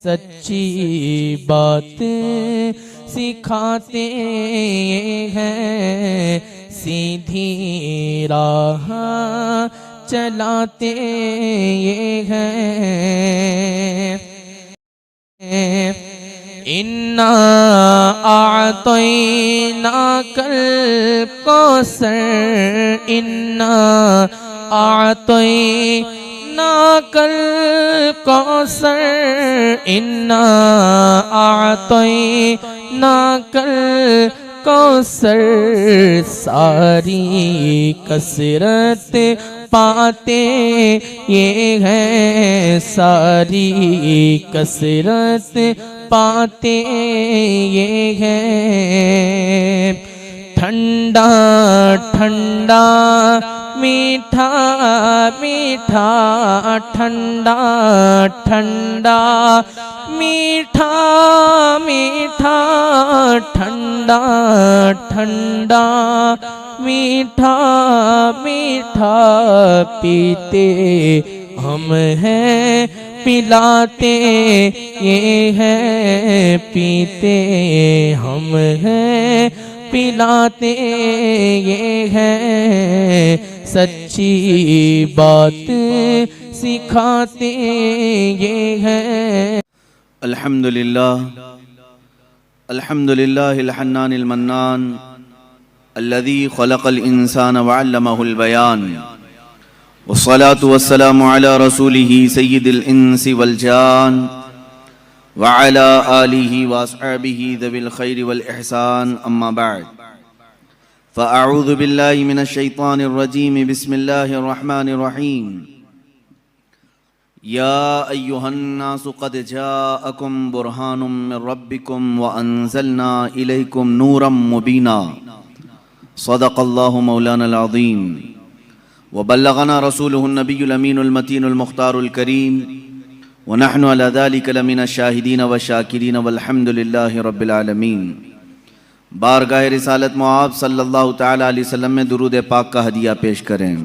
सच्ची बातें सिखाते हैं, सीधी राह चलाते हैं। इन्ना आतैना कल कौसर, इन्ना आतैना कल कौसर, इन्ना आतैना कल कौसर। सारी कसरत पाते ये हैं, सारी कसरत पाते ये हैं। ठंडा ठंडा मीठा मीठा, ठंडा ठंडा मीठा मीठा, ठंडा ठंडा मीठा मीठा। पीते हम हैं, पिलाते ये हैं, पीते हम हैं, पिलाते ये हैं। सच्ची बात सिखाते ये हैं। अल्हम्दुलिल्लाह अल्हम्दुलिल्लाहिल हन्नानिल मन्नान अल्लज़ी खलक़ल इंसान व अल्लमहुल बयान, वस्सलातु वस्सलामु अला रसूलिही सय्यिदिल इंसी वल जान व अला आलिही व अस्हाबिही ज़विल खैरि वल इहसान, अम्मा बअद। फ़अऊज़ु बिल्लाहि मिनश शैतानिर रजीम, बिस्मिल्लाहिर रहमानिर रहीम। या अय्युहन्नासु क़द जाअकुम बुरहानुम मिर रब्बिकुम व अंज़लना इलैकुम नूरम मुबीना। सदक़ल्लाहु मौलानल अज़ीम व बल्लगना रसूलुहुन नबियुल अमीनुल मतीनुल मुख्तारुल करीम व नहनु अला ज़ालिका लमिनश शाहिदीन व शाकिरीन वल्हम्दुलिल्लाहि रब्बिल आलमीन। बारगाह रिसालत मुआब सल्लल्लाहु तआला अलैहि वसल्लम में दुरूद पाक का हदिया पेश करें।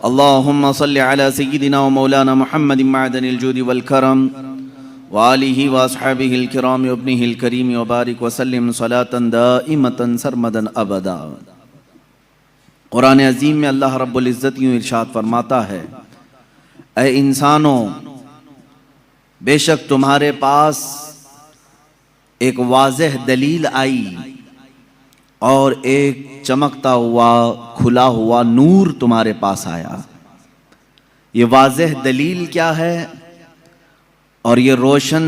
अल्लाहुम्मा सल्लि अला सय्यिदिना व मौलाना मुहम्मदिन मअदनिल जूदि वल करम व आलिहि व अस्हाबिहिल किराम व इब्निहिल करीम व बारिक व सल्लिम सलातन दाइमतन सरमदन अबदा। कुरान अज़ीम में अल्लाह रब्बुल इज़्ज़त यूँ इरशाद फरमाता है, ऐ इंसानों, बेशक तुम्हारे पास एक वाज़ेह दलील आई और एक चमकता हुआ खुला हुआ नूर तुम्हारे पास आया। ये वाज़ेह दलील क्या है और ये रोशन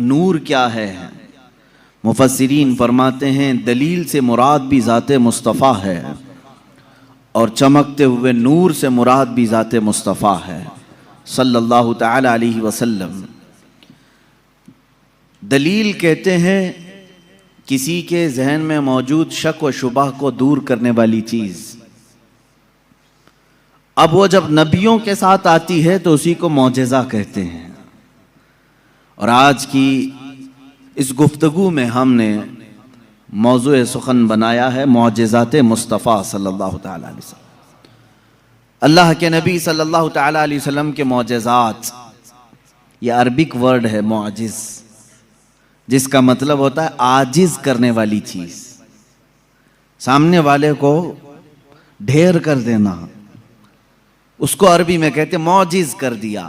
नूर क्या है? मुफस्सिरीन फरमाते हैं दलील से मुराद भी ज़ाते मुस्तफ़ा है और चमकते हुए नूर से मुराद भी ज़ाते मुस्तफ़ा है सल्लल्लाहु तआला अलैहि वसल्लम। दलील कहते हैं किसी के जहन में मौजूद शक व शुबह को दूर करने वाली चीज़। अब वो जब नबियों के साथ आती है तो उसी को मौजज़ा कहते हैं। और आज की इस गुफ्तगू में हमने मौज़ूए सुखन बनाया है मौजज़ात मुस्तफ़ा सल्लल्लाहु तआला अलैहि वसल्लम। अल्लाह के नबी सल्लल्लाहु तआला अलैहि वसल्लम के मौजज़ात, ये अरबिक वर्ड है मौजिज़, जिसका मतलब होता है आजिज़ करने वाली चीज़, सामने वाले को ढेर कर देना। उसको अरबी में कहते मौजिज़ कर दिया।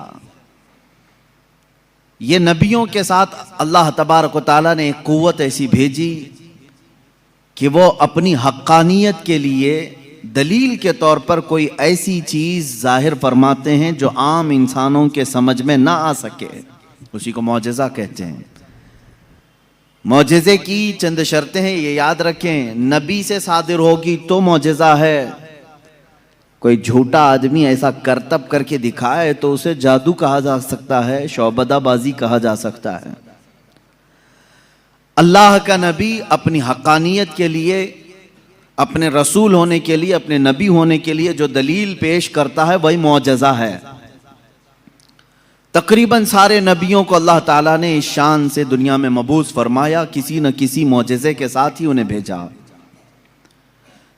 ये नबियों के साथ अल्लाह तबारक व तआला ने एक कुव्वत ऐसी भेजी कि वो अपनी हक्कानियत के लिए दलील के तौर पर कोई ऐसी चीज़ जाहिर फरमाते हैं जो आम इंसानों के समझ में ना आ सके, उसी को मौजज़ा कहते हैं। मौजज़े की चंद शर्तें हैं, ये याद रखें। नबी से सादिर होगी तो मौजज़ा है। कोई झूठा आदमी ऐसा करतब करके दिखाए तो उसे जादू कहा जा सकता है, शौबदाबाजी कहा जा सकता है। अल्लाह का नबी अपनी हक्कानियत के लिए, अपने रसूल होने के लिए, अपने नबी होने के लिए जो दलील पेश करता है वही मौजज़ा है। तकरीबन सारे नबियों को अल्लाह ताला ने इस शान से दुनिया में मबूस फरमाया, किसी न किसी मौजज़े के साथ ही उन्हें भेजा।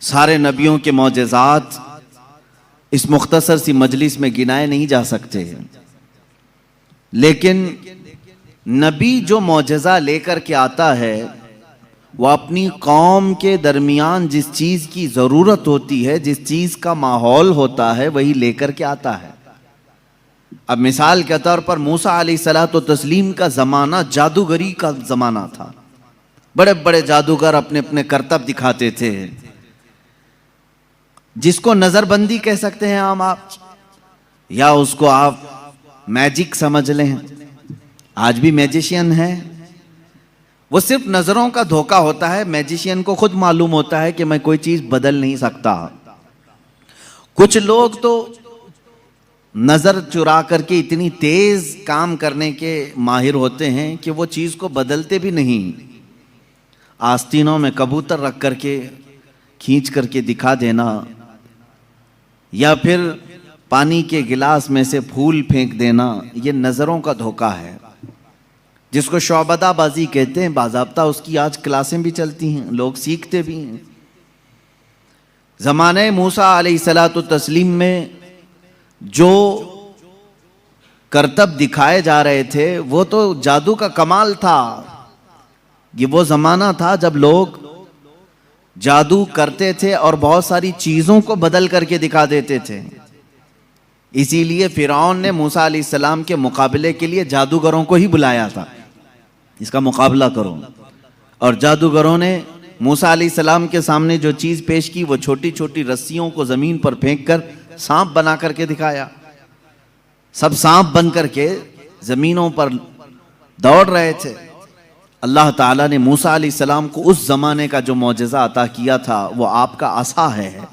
सारे नबियों के मौजज़ात इस मुख्तसर सी मजलिस में गिनाए नहीं जा सकते, लेकिन नबी जो मौजज़ा लेकर के आता है वो अपनी कौम के दरमियान जिस चीज़ की ज़रूरत होती है, जिस चीज़ का माहौल होता है, वही लेकर के आता है। अब मिसाल के तौर पर मूसा अलैहिस्सलातु तस्लीम का ज़माना जादूगरी का ज़माना था। बड़े बड़े जादूगर अपने अपने करतब दिखाते थे, जिसको नज़रबंदी कह सकते हैं आप, या उसको आप मैजिक समझ लें। आज भी मैजिशियन है, वो सिर्फ नज़रों का धोखा होता है। मैजिशियन को खुद मालूम होता है कि मैं कोई चीज़ बदल नहीं सकता। कुछ लोग तो नज़र चुरा करके इतनी तेज़ काम करने के माहिर होते हैं कि वो चीज़ को बदलते भी नहीं। आस्तीनों में कबूतर रख करके खींच करके दिखा देना, या फिर पानी के गिलास में से फूल फेंक देना, ये नज़रों का धोखा है, जिसको शौबदाबाजी कहते हैं। बाज़ाब्ता उसकी आज क्लासें भी चलती हैं, लोग सीखते भी हैं। ज़माने मूसा अलैहिस्सलातु तस्लीम में जो करतब दिखाए जा रहे थे वो तो जादू का कमाल था। ये वो ज़माना था जब लोग जादू करते थे और बहुत सारी चीज़ों को बदल करके दिखा देते थे। इसीलिए फिरौन ने मूसा अलैहिस्सलाम के मुकाबले के लिए जादूगरों को ही बुलाया था, इसका मुकाबला करो। और जादूगरों ने मूसा अलैहिस्सलाम के सामने जो चीज़ पेश की वो छोटी छोटी रस्सियों को ज़मीन पर फेंक कर सांप बना करके दिखाया। सब सांप बन करके ज़मीनों पर दौड़ रहे थे। अल्लाह ताला ने मूसा अलैहिस्सलाम को उस ज़माने का जो मौजज़ा अता किया था वो आपका असा है।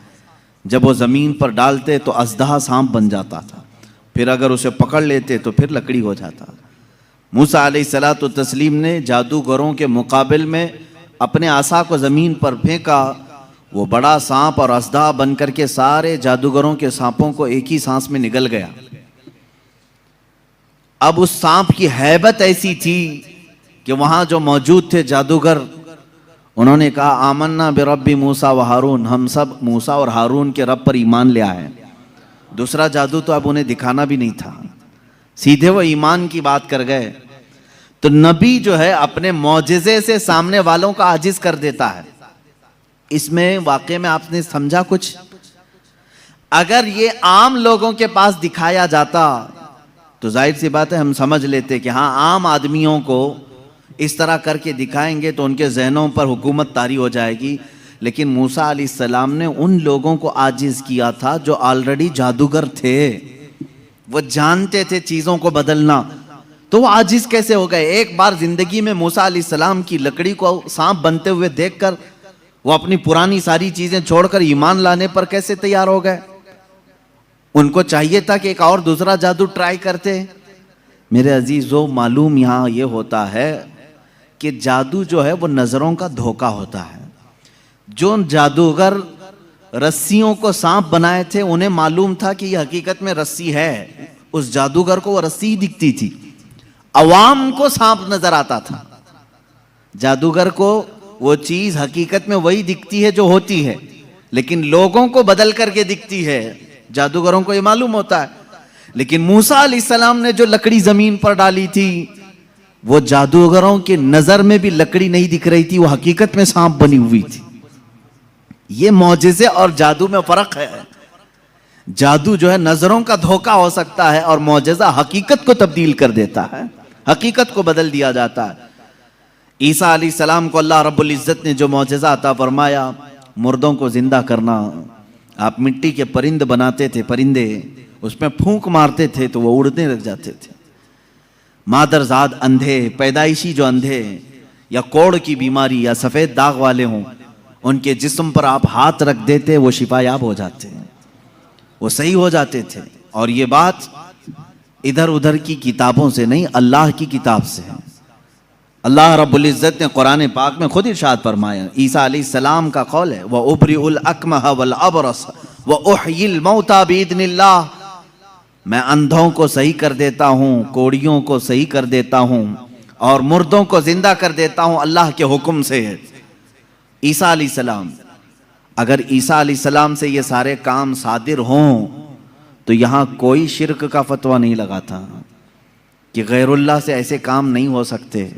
जब वो ज़मीन पर डालते तो अज़दहा सांप बन जाता था, फिर अगर उसे पकड़ लेते तो फिर लकड़ी हो जाता। मूसा अलैहिस्सलातु तस्लीम ने जादूगरों के मुकाबिल में अपने आसा को ज़मीन पर फेंका। वो बड़ा सांप और अज़दहा बन करके सारे जादूगरों के सांपों को एक ही सांस में निगल गया। अब उस सांप की हैबत ऐसी थी कि वहाँ जो मौजूद थे जादूगर, उन्होंने कहा आमन्ना बिरब्बी मूसा व हारून, हम सब मूसा और हारून के रब पर ईमान ले आए। दूसरा जादू तो अब उन्हें दिखाना भी नहीं था, सीधे वो ईमान की बात कर गए। तो नबी जो है अपने मौजिज़े से सामने वालों का आजिज़ कर देता है। इसमें वाकई में आपने समझा कुछ? अगर ये आम लोगों के पास दिखाया जाता तो जाहिर सी बात है हम समझ लेते कि हाँ, आम आदमियों को इस तरह करके दिखाएंगे तो उनके जहनों पर हुकूमत तारी हो जाएगी। लेकिन मूसा अलैहिस्सलाम ने उन लोगों को आजिज़ किया था जो ऑलरेडी जादूगर थे, वो जानते थे चीज़ों को बदलना। तो वो आजिज़ कैसे हो गए? एक बार ज़िंदगी में मूसा अलैहिस्सलाम की लकड़ी को सांप बनते हुए देखकर वो अपनी पुरानी सारी चीज़ें छोड़कर ईमान लाने पर कैसे तैयार हो गए? उनको चाहिए था कि एक और दूसरा जादू ट्राई करते। मेरे अजीज़ों, मालूम यहाँ ये होता है कि जादू जो है वो नज़रों का धोखा होता है। जो जादूगर रस्सियों को सांप बनाए थे उन्हें मालूम था कि ये हकीकत में रस्सी है। उस जादूगर को वो रस्सी ही दिखती थी, अवाम को सांप नजर आता था। जादूगर को वो चीज हकीकत में वही दिखती है जो होती है, लेकिन लोगों को बदल करके दिखती है। जादूगरों को ये मालूम होता है। लेकिन मूसा अलैहिस्सलाम ने जो लकड़ी जमीन पर डाली थी वो जादूगरों की नजर में भी लकड़ी नहीं दिख रही थी, वो हकीकत में सांप बनी हुई थी। ये मौजिज़े और जादू में फर्क है। जादू जो है नजरों का धोखा हो सकता है और मौजिज़ा हकीकत को तब्दील कर देता है, हकीकत को बदल दिया जाता है। ईसा अलैहिस्सलाम को अल्लाह रब्बुल इज्जत ने जो मौजिज़ा अता फरमाया, मुर्दों को जिंदा करना। आप मिट्टी के परिंद बनाते थे, परिंदे उसमें फूंक मारते थे तो वो उड़ने लग जाते थे। मादरजाद अंधे, पैदाइशी जो अंधे या कोढ़ की बीमारी या सफ़ेद दाग वाले हों, उनके जिस्म पर आप हाथ रख देते वो शिफायाब हो जाते हैं, वो सही हो जाते थे। और ये बात इधर उधर की किताबों से नहीं, अल्लाह की किताब से है। अल्लाह रब्बुल इज़्ज़त ने कुरान पाक में खुद इरशाद फरमाया, ईसा अलैहिस्सलाम का कौल है, व उबरिउल अकमह वल अबरस व उहयिल मौता बिइज़्निल्लाह, मैं अंधों को सही कर देता हूँ, कोढ़ियों को सही कर देता हूँ और मुर्दों को जिंदा कर देता हूँ अल्लाह के हुक्म से। ईसा अलैहिस्सलाम, अगर ईसा अलैहिस्सलाम से ये सारे काम सादिर हों तो यहाँ कोई शिर्क का फतवा नहीं लगा था। कि गैरुल्लाह से ऐसे काम नहीं हो सकते,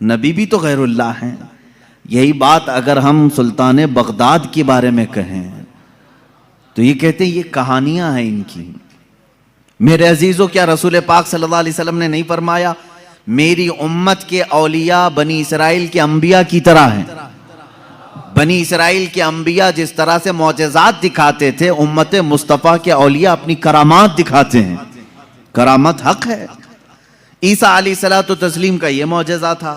नबी भी तो गैरुल्लाह हैं। यही बात अगर हम सुल्तान बगदाद के बारे में कहें तो ये कहते हैं ये कहानियां हैं इनकी। मेरे अजीजों, क्या रसूल पाक सल्लल्लाहु अलैहि वसल्लम ने नहीं फरमाया मेरी उम्मत के औलिया बनी इसराइल के अंबिया की तरह हैं? बनी इसराइल के अंबिया जिस तरह से मौजज़ात दिखाते थे, उम्मत मुस्तफ़ा के औलिया अपनी करामात दिखाते हैं। करामत हक है। ईसा अलैहिस्सलातु तस्लीम का ये मौजज़ा था।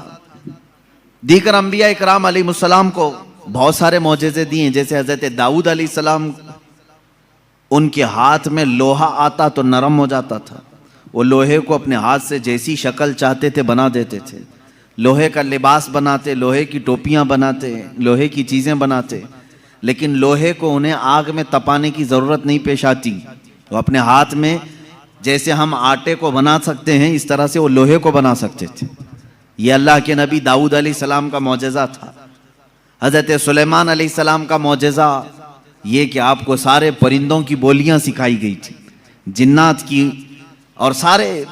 दीगर अंबिया इकराम अलैहिमुस्सलाम को बहुत सारे मौजज़े दिए, जैसे हज़रत दाऊद अलैहिस्सलाम, उनके हाथ में लोहा आता तो नरम हो जाता था। वो लोहे को अपने हाथ से जैसी शक्ल चाहते थे बना देते थे। लोहे का लिबास बनाते, लोहे की टोपियां बनाते, लोहे की चीज़ें बनाते, लेकिन लोहे को उन्हें आग में तपाने की ज़रूरत नहीं पेश आती। वो अपने हाथ में जैसे हम आटे को बना सकते हैं, इस तरह से वो लोहे को बना सकते थे। ये अल्लाह के नबी दाऊद अलैहिस्सलाम का मौजज़ा था। हज़रत सुलेमान अलैहिस्सलाम का मौजज़ा ये कि आपको सारे परिंदों की बोलियां सिखाई गई थी, जिन्नात की और सारे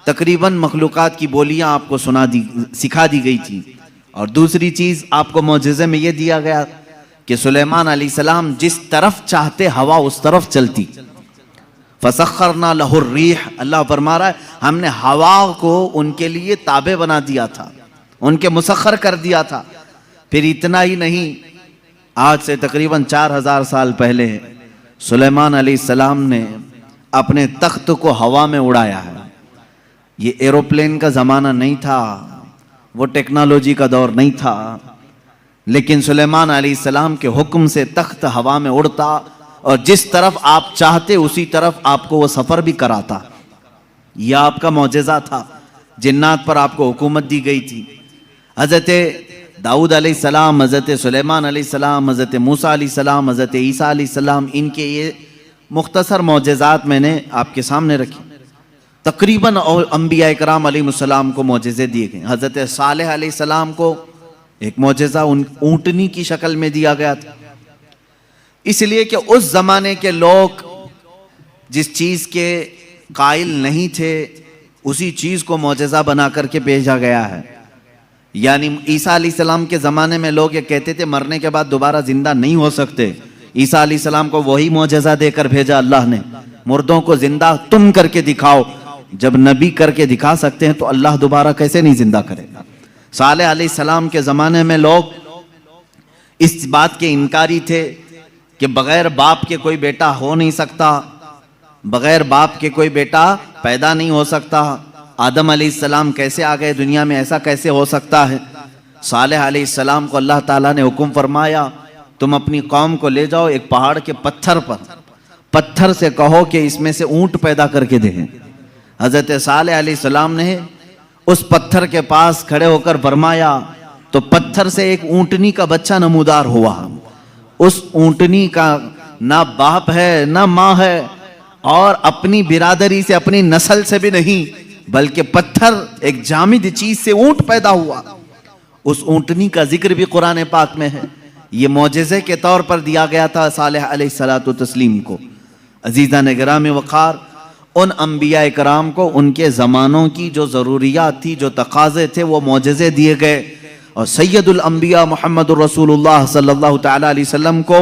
तकरीबन मखलूक़ात की बोलियां आपको सिखा दी गई थी। और दूसरी चीज़ आपको मौजज़े में ये दिया गया कि सुलेमान अलैहिस्सलाम जिस तरफ चाहते हवा उस तरफ चलती। फसख्खरना लहुर रीह, अल्लाह फरमा रहा है हमने हवा को उनके लिए ताबे बना दिया था, उनके मुसख्खर कर दिया था। फिर इतना ही नहीं, आज से तकरीबन 4000 साल पहले सुलेमान अलैहिस्सलाम ने अपने तख्त को हवा में उड़ाया है। ये एरोप्लेन का ज़माना नहीं था, वो टेक्नोलॉजी का दौर नहीं था, लेकिन सुलेमान अलैहिस्सलाम के हुक्म से तख्त हवा में उड़ता और जिस तरफ आप चाहते उसी तरफ आपको वो सफ़र भी कराता। यह आपका मौजज़ा था। जिन्नात पर आपको हुकूमत दी गई थी। हज़रत दाऊद अलैहिस्सलाम, हज़रत सुलेमान अलैहिस्सलाम, हज़रत मूसा अलैहिस्सलाम, हज़रत ईसा अलैहिस्सलाम, इनके ये मुख्तसर मौजज़ात मैंने आपके सामने रखे। तकरीबन अंबिया इकराम अलैहिमुस्सलाम को मौजज़े दिए गए। हज़रत सालेह अलैहिस्सलाम को एक मौजज़ा ऊँटनी की शक्ल में दिया गया था, इसलिए कि उस ज़माने के लोग जिस चीज़ के कायल नहीं थे उसी चीज़ को मौजज़ा बना करके भेजा गया है। यानी ईसा अलैहिस्सलाम के ज़माने में लोग ये कहते थे मरने के बाद दोबारा ज़िंदा नहीं हो सकते। ईसा अलैहिस्सलाम को वही मौजज़ा देकर भेजा अल्लाह ने, मुर्दों को ज़िंदा तुम करके दिखाओ। जब नबी करके दिखा सकते हैं तो अल्लाह दोबारा कैसे नहीं ज़िंदा करेगा। सालेह अलैहिस्सलाम के ज़माने में लोग इस बात के इनकारी थे कि बग़ैर बाप के कोई बेटा हो नहीं सकता, बग़ैर बाप के कोई बेटा पैदा नहीं हो सकता। आदम अलैहिस्सलाम कैसे आ गए दुनिया में, ऐसा कैसे हो सकता है। सालेह अलैहिस्सलाम को अल्लाह ताला ने हुक्म फरमाया तुम अपनी कौम को ले जाओ एक पहाड़ के पत्थर पर, पत्थर से कहो कि इसमें से ऊँट पैदा करके दें। हज़रत सालेह अलैहिस्सलाम ने उस पत्थर के पास खड़े होकर फरमाया तो पत्थर से एक ऊँटनी का बच्चा नमूदार हुआ। उस ऊँटनी का ना बाप है ना माँ है और अपनी बिरादरी से अपनी नस्ल से भी नहीं, बल्कि पत्थर एक जामिद चीज से ऊँट पैदा हुआ। उस ऊँटनी का जिक्र भी कुरान पाक में है। ये मौजज़े के तौर पर दिया गया था सालेह अलैहिस्सलातु तस्लीम को। अजीज़ान गिरामी वक़ार, उन अंबिया इकराम को उनके ज़मानों की जो ज़रूरियात थी, जो तकाज़े थे, वो मौजज़े दिए गए। और सैयदुल अंबिया मुहम्मदुर रसूलुल्लाह सल्लल्लाहु तआला अलैहि वसल्लम को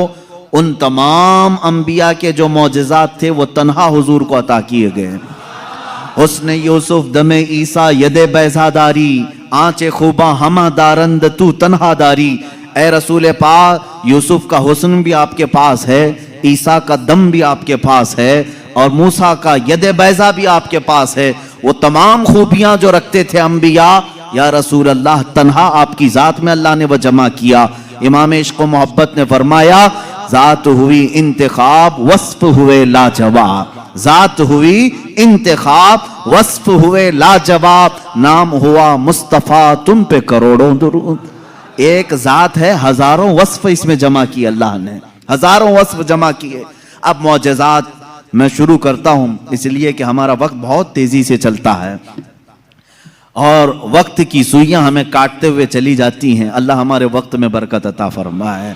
उन तमाम अंबिया के जो मौजज़ात थे वो तन्हा हुजूर को अता किए गए। हुस्न यूसुफ दमे ईसा यदे बैज़ादारी, आँचे खूबा हमा दारंद तू तन्हा दारी। ए रसूल पाक, यूसुफ का हुस्न भी आपके पास है, ईसा का दम भी आपके पास है और मूसा का यदे बैज़ा भी आपके पास है। वो तमाम खूबियाँ जो रखते थे अंबिया, या रसूल अल्लाह, तन्हा आपकी ज़ात में अल्लाह ने वो जमा किया। इमाम इश्क़ व मोहब्बत ने फरमाया ज़ात हुई इंतखाब वस्फ हुए लाजवाब, ज़ात हुई इंतखाब वस्फ हुए लाजवाब, नाम हुआ मुस्तफ़ा तुम पे करोड़ों दुरूद। एक ज़ात है, हज़ारों वस्फ इसमें जमा किए अल्लाह ने, हज़ारों वस्फ जमा किए। अब मौजज़ात मैं शुरू करता हूँ, इसलिए कि हमारा वक्त बहुत तेज़ी से चलता है और वक्त की सुइयां हमें काटते हुए चली जाती हैं। अल्लाह हमारे वक्त में बरकत अता फरमाए।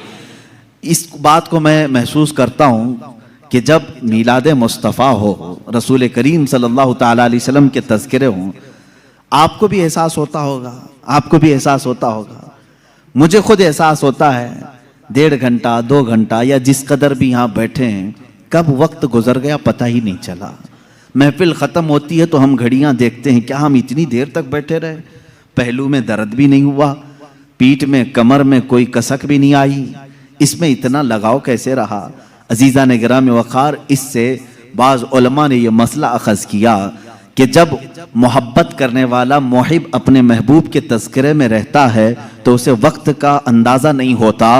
इस बात को मैं महसूस करता हूँ कि जब मीलाद मुस्तफ़ा हो, रसूल करीम सल्लल्लाहु ताला अलैहि वसल्लम के तज़किरे हों, आपको भी एहसास होता होगा, आपको भी एहसास होता होगा, मुझे खुद एहसास होता है। 1.5 घंटा 2 घंटा या जिस कदर भी यहाँ बैठे हैं, कब वक्त गुजर गया पता ही नहीं चला। महफिल ख़त्म होती है तो हम घड़ियाँ देखते हैं, क्या हम इतनी देर तक बैठे रहे? पहलू में दर्द भी नहीं हुआ, पीठ में कमर में कोई कसक भी नहीं आई, इसमें इतना लगाव कैसे रहा? अजीज़ा ने गिराम वक़ार, इससे बाज़ उलमा ने यह मसला अख़ज़ किया कि जब मोहब्बत करने वाला मुहिब अपने महबूब के तज़किरे में रहता है तो उसे वक्त का अंदाज़ा नहीं होता।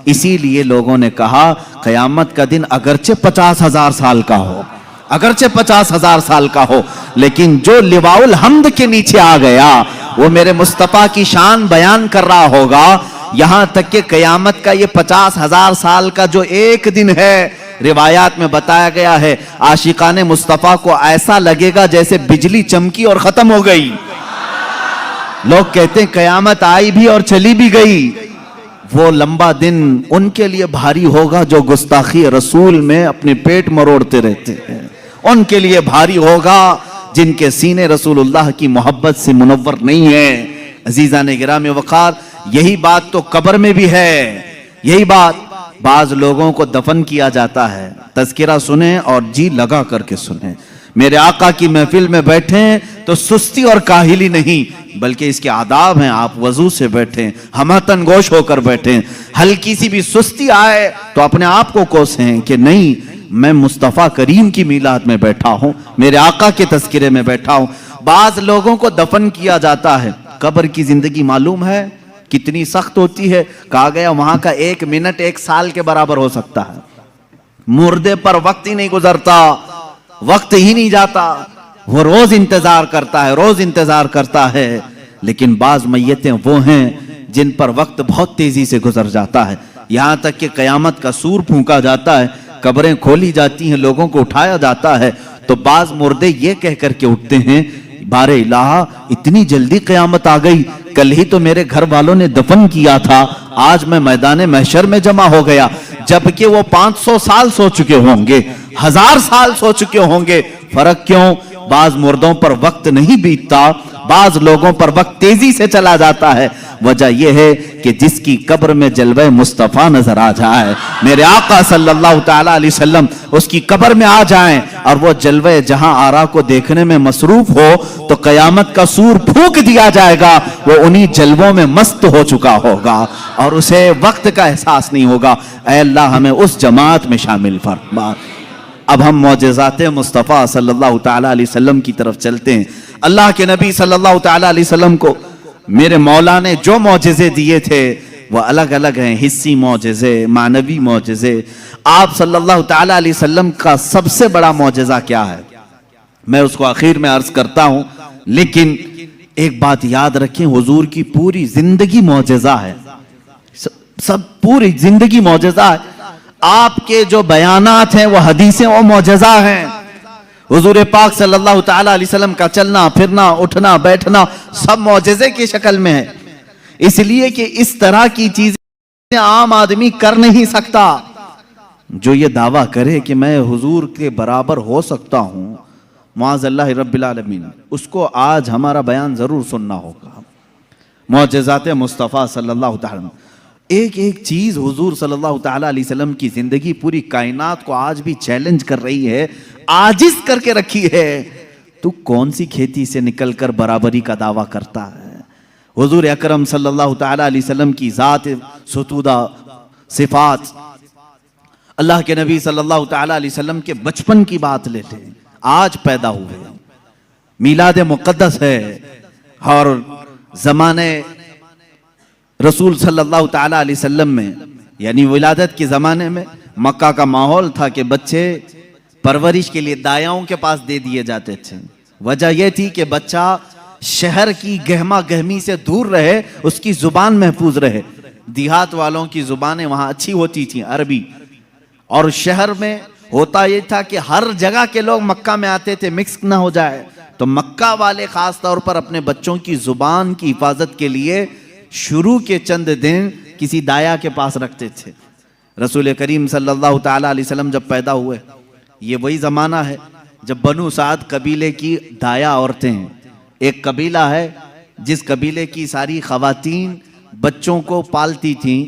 इसीलिए लोगों ने कहा क़यामत का दिन अगरचे 50,000 साल का हो, अगरचे 50,000 साल का हो, लेकिन जो लिवाउल हम्द के नीचे आ गया वो मेरे मुस्तफ़ा की शान बयान कर रहा होगा। यहां तक कि क़यामत का ये 50,000 साल का जो एक दिन है, रिवायात में बताया गया है, आशिकाने मुस्तफ़ा को ऐसा लगेगा जैसे बिजली चमकी और खत्म हो गई। लोग कहते हैं क़यामत आई भी और चली भी गई। वो लंबा दिन उनके लिए भारी होगा जो गुस्ताखी रसूल में अपने पेट मरोड़ते रहते हैं, उनके लिए भारी होगा जिनके सीने रसूलुल्लाह की मोहब्बत से मुनव्वर नहीं है। अजीज़ा ने गिराम वक़ार, यही बात तो कब्र में भी है। यही बात, बाज लोगों को दफन किया जाता है, तज़किरा सुने और जी लगा करके सुने। मेरे आका की महफिल में बैठे तो सुस्ती और काहिली नहीं, बल्कि इसके आदाब हैं। आप वजू से बैठें, हमतन गोश होकर बैठें। हल्की सी भी सुस्ती आए तो अपने आप को कोसें कि नहीं, मैं मुस्तफ़ा करीम की मीलाद में बैठा हूँ, मेरे आका के तज़किरे में बैठा हूँ। बाज लोगों को दफन किया जाता है। कब्र की जिंदगी मालूम है कितनी सख्त होती है? कहा गया वहां का 1 मिनट 1 साल के बराबर हो सकता है। मुर्दे पर वक्त ही नहीं गुजरता, वक्त ही नहीं जाता, वो रोज इंतजार करता है, रोज इंतजार करता है। लेकिन बाज मैयतें वो हैं जिन पर वक्त बहुत तेजी से गुजर जाता है। यहां तक कि कयामत का सूर फूंका जाता है, कब्रें खोली जाती हैं, लोगों को उठाया जाता है, तो बाज मुर्दे ये कह करके उठते हैं, बारे इलाहा इतनी जल्दी कयामत आ गई, कल ही तो मेरे घर वालों ने दफन किया था, आज मैं मैदान महशर में जमा हो गया। जबकि वो 500 साल सो चुके होंगे, 1000 साल सो चुके होंगे। फर्क क्यों? बाज मुर्दों पर वक्त नहीं बीतता, बाज लोगों पर वक्त तेजी से चला जाता है। वजह यह है कि जिसकी कब्र में जलवे मुस्तफ़ा नजर आ जाए, मेरे आका सल्लल्लाहु ताला अलैहि वसल्लम उसकी कब्र में आ जाएं और वो जलवे जहां आरा को देखने में मसरूफ हो, तो कयामत का सूर फूंक दिया जाएगा। वो उन्हीं जलवों में मस्त हो चुका होगा और उसे वक्त का एहसास नहीं होगा। ऐ अल्लाह हमें उस जमात में शामिल फरमा। अब हम मौजज़ाते मुस्तफ़ा सल्लल्लाहु ताला अलैहि वसल्लम की तरफ चलते हैं। अल्लाह के नबी सल्लल्लाहु ताला अलैहि वसल्लम को मेरे मौला ने जो मौजज़े दिए थे वह अलग अलग हैं, हिस्सी मौजज़े, मानवी मौजज़े। आप सल्लल्लाहु ताला अलैहि वसल्लम का सबसे बड़ा मौजज़ा क्या है, मैं उसको आखिर में अर्ज करता हूं। लेकिन एक बात याद रखें, हुजूर की पूरी जिंदगी मौजज़ा है, सब पूरी जिंदगी मौजज़ा है। आपके जो बयानात हैं वो हदीसें, वो मौजज़ा हैं। हुजूर पाक सल्लल्लाहु ताला अलैहि वसल्लम का चलना फिरना, उठना बैठना सब मौजज़े की शक्ल में है। इसलिए कि इस तरह की चीजें आम आदमी कर नहीं सकता। जो ये दावा करे कि मैं हुजूर के बराबर हो सकता हूं, मुआज़ल्लाह रब्बिल आलमीन, उसको आज हमारा बयान जरूर सुनना होगा। मौजज़ात मुस्तफ़ा सल्लल्लाहु ताला, एक एक चीज हुजूर सल्लल्लाहु ताला अलैहि वसल्लम की जिंदगी पूरी कायनात को आज भी चैलेंज कर रही है, आजिज करके रखी है। तू कौन सी खेती से निकलकर बराबरी का दावा करता है? हुजूर अकरम सल्लल्लाहु ताला अलैहि वसल्लम की जात सुतूदा सिफात, अल्लाह के नबी सल्लल्लाहु ताला अलैहि वसल्लम के बचपन की बात लेते हैं। आज पैदा हुए, मीलाद मुक़द्दस है और जमाने रसूल सल्लल्लाहु ताला अलैहि वसल्लम में, यानी विलादत के ज़माने में मक्का का माहौल था कि बच्चे परवरिश के लिए दायाओं के पास दे दिए जाते थे। वजह यह थी कि बच्चा शहर की गहमा गहमी से दूर रहे, उसकी ज़ुबान महफूज रहे। देहात वालों की ज़ुबानें वहाँ अच्छी होती थी, अरबी, और शहर में होता यह था कि हर जगह के लोग मक्का में आते थे, मिक्स ना हो जाए। तो मक्का वाले ख़ास तौर पर अपने बच्चों की ज़ुबान की हिफाजत के लिए शुरू के चंद दिन किसी दाया के पास रखते थे। रसूल करीम सल्लल्लाहु ताला अलैहि वसल्लम जब पैदा हुए ये वही ज़माना है जब बनु साद कबीले की दाया औरतें हैं। एक कबीला है जिस कबीले की सारी खवातीन बच्चों को पालती थीं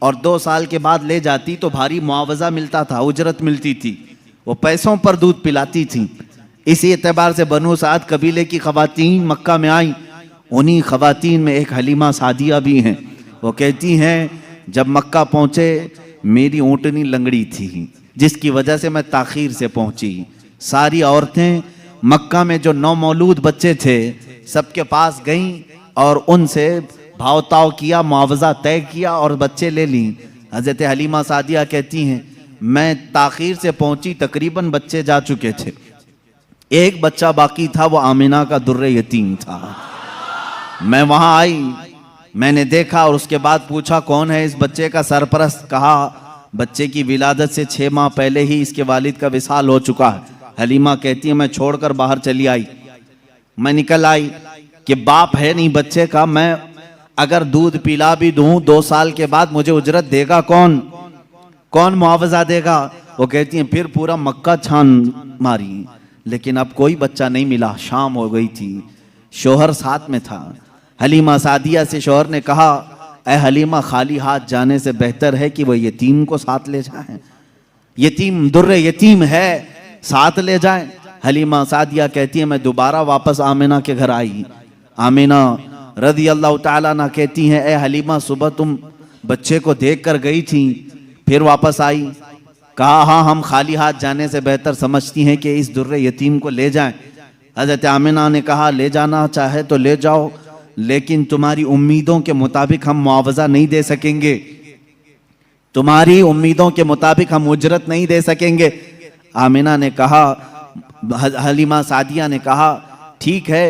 और 2 साल के बाद ले जाती तो भारी मुआवजा मिलता था, उजरत मिलती थी, वो पैसों पर दूध पिलाती थीं। इसी एतबार से बनु साद कबीले की खवातीन मक्का में आई। उन्हीं खवातीन में एक हलीमा सादिया भी हैं। वो कहती हैं जब मक्का पहुँचे मेरी ऊँटनी लंगड़ी थी जिसकी वजह से मैं ताख़ीर से पहुँची। सारी औरतें मक्का में जो नौमौलूद बच्चे थे सबके पास गईं और उनसे भावताव किया, मुआवजा तय किया और बच्चे ले लीं। हज़रत हलीमा सादिया कहती हैं मैं ताख़ीर से पहुंची, तकरीबन बच्चे जा चुके थे, एक बच्चा बाकी था, वो आमिना का दुर्रे यतीम था। मैं वहां आई, मैंने देखा और उसके बाद पूछा कौन है इस बच्चे का सरपरस्त। कहा बच्चे की विलादत से 6 माह पहले ही इसके वालिद का विसाल हो चुका है। हलीमा कहती है मैं छोड़कर बाहर चली आई। मैं निकल आई कि बाप है नहीं बच्चे का, मैं अगर दूध पिला भी दूं 2 साल के बाद मुझे उजरत देगा कौन, कौन मुआवजा देगा। वो कहती हैं फिर पूरा मक्का छान मारी लेकिन अब कोई बच्चा नहीं मिला। शाम हो गई थी, शोहर साथ में था। हलीमा सादिया से शोहर ने कहा ऐ हलीमा खाली हाथ जाने से बेहतर है कि वो यतीम को साथ ले जाएं, यतीम दुर्रे यतीम है, साथ ले जाएं। हलीमा सादिया कहती है मैं दोबारा वापस आमिना के घर आई। आमिना रज़ी अल्लाह ताला अन्हा कहती हैं ए हलीमा सुबह तुम बच्चे को देख कर गई थी फिर वापस आई। कहा हाँ हम खाली हाथ जाने से बेहतर समझती हैं कि इस दुर्रे यतीम को ले जाएं। हज़रत आमिना ने कहा ले जाना चाहे तो ले जाओ लेकिन तुम्हारी उम्मीदों के मुताबिक हम मुआवजा नहीं दे सकेंगे, तुम्हारी उम्मीदों के मुताबिक हम उजरत नहीं दे सकेंगे। आमिना ने कहा, हलीमा सादिया ने कहा ठीक है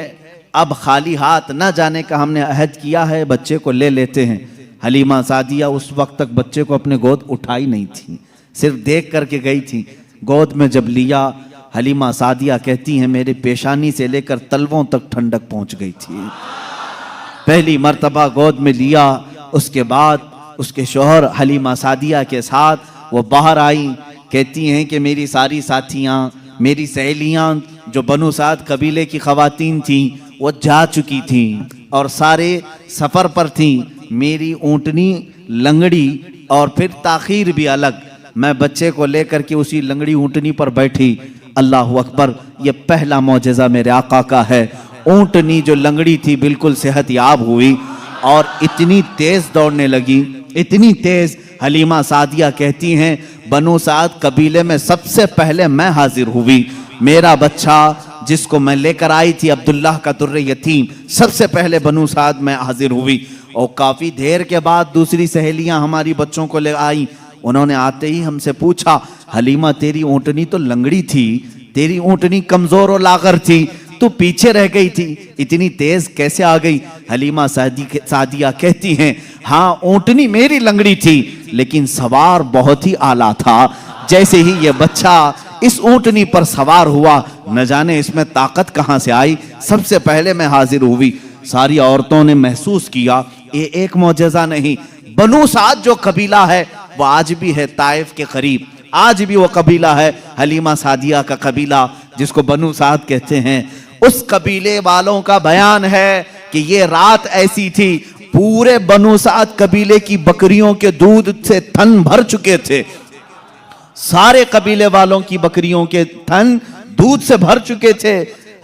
अब खाली हाथ न जाने का हमने अहद किया है, बच्चे को ले लेते हैं। हलीमा सादिया उस वक्त तक बच्चे को अपने गोद उठाई नहीं थी, सिर्फ देख करके गई थी। गोद में जब लिया हलीमा सादिया कहती हैं मेरे पेशानी से लेकर तलवों तक ठंडक पहुंच गई थी। पहली मर्तबा गोद में लिया, उसके बाद उसके शोहर हलीमा सादिया के साथ वो बाहर आई। कहती हैं कि मेरी सारी साथियाँ, मेरी सहेलियाँ जो बनु साद कबीले की खवातीन थीं वो जा चुकी थीं और सारे सफ़र पर थीं। मेरी ऊँटनी लंगड़ी और फिर ताख़ीर भी अलग। मैं बच्चे को लेकर के उसी लंगड़ी ऊँटनी पर बैठी। अल्लाह अकबर, ये पहला मौजज़ा मेरे आका का है। ऊँटनी जो लंगड़ी थी बिल्कुल सेहत याब हुई और इतनी तेज़ दौड़ने लगी, इतनी तेज़। हलीमा सादिया कहती हैं बनु साद कबीले में सबसे पहले मैं हाजिर हुई। मेरा बच्चा जिसको मैं लेकर आई थी अब्दुल्लाह का दुर्रे यतीम, सबसे पहले बनु साद में हाजिर हुई। और काफ़ी देर के बाद दूसरी सहेलियां हमारी बच्चों को ले आई। उन्होंने आते ही हमसे पूछा हलीमा तेरी ऊँटनी तो लंगड़ी थी, तेरी ऊँटनी कमज़ोर और लागर थी, तू पीछे रह गई थी, इतनी तेज कैसे आ गई। हलीमा सादिया कहती हैं हाँ ऊँटनी मेरी लंगड़ी थी लेकिन सवार बहुत ही आला था। जैसे ही ये बच्चा इस ऊँटनी पर सवार हुआ, न जाने इसमें ताकत कहाँ से आई, सबसे पहले मैं हाजिर हुई। सारी औरतों ने महसूस किया ये एक मौजज़ा नहीं। बनु साद जो कबीला है वो आज भी है ताइफ के करीब, आज भी वो कबीला है हलीमा सादिया का कबीला जिसको बनु साद कहते हैं। उस कबीले वालों का बयान है कि ये रात ऐसी थी पूरे बनु साद कबीले की बकरियों के दूध से थन भर चुके थे। सारे कबीले वालों की बकरियों के थन दूध से भर चुके थे।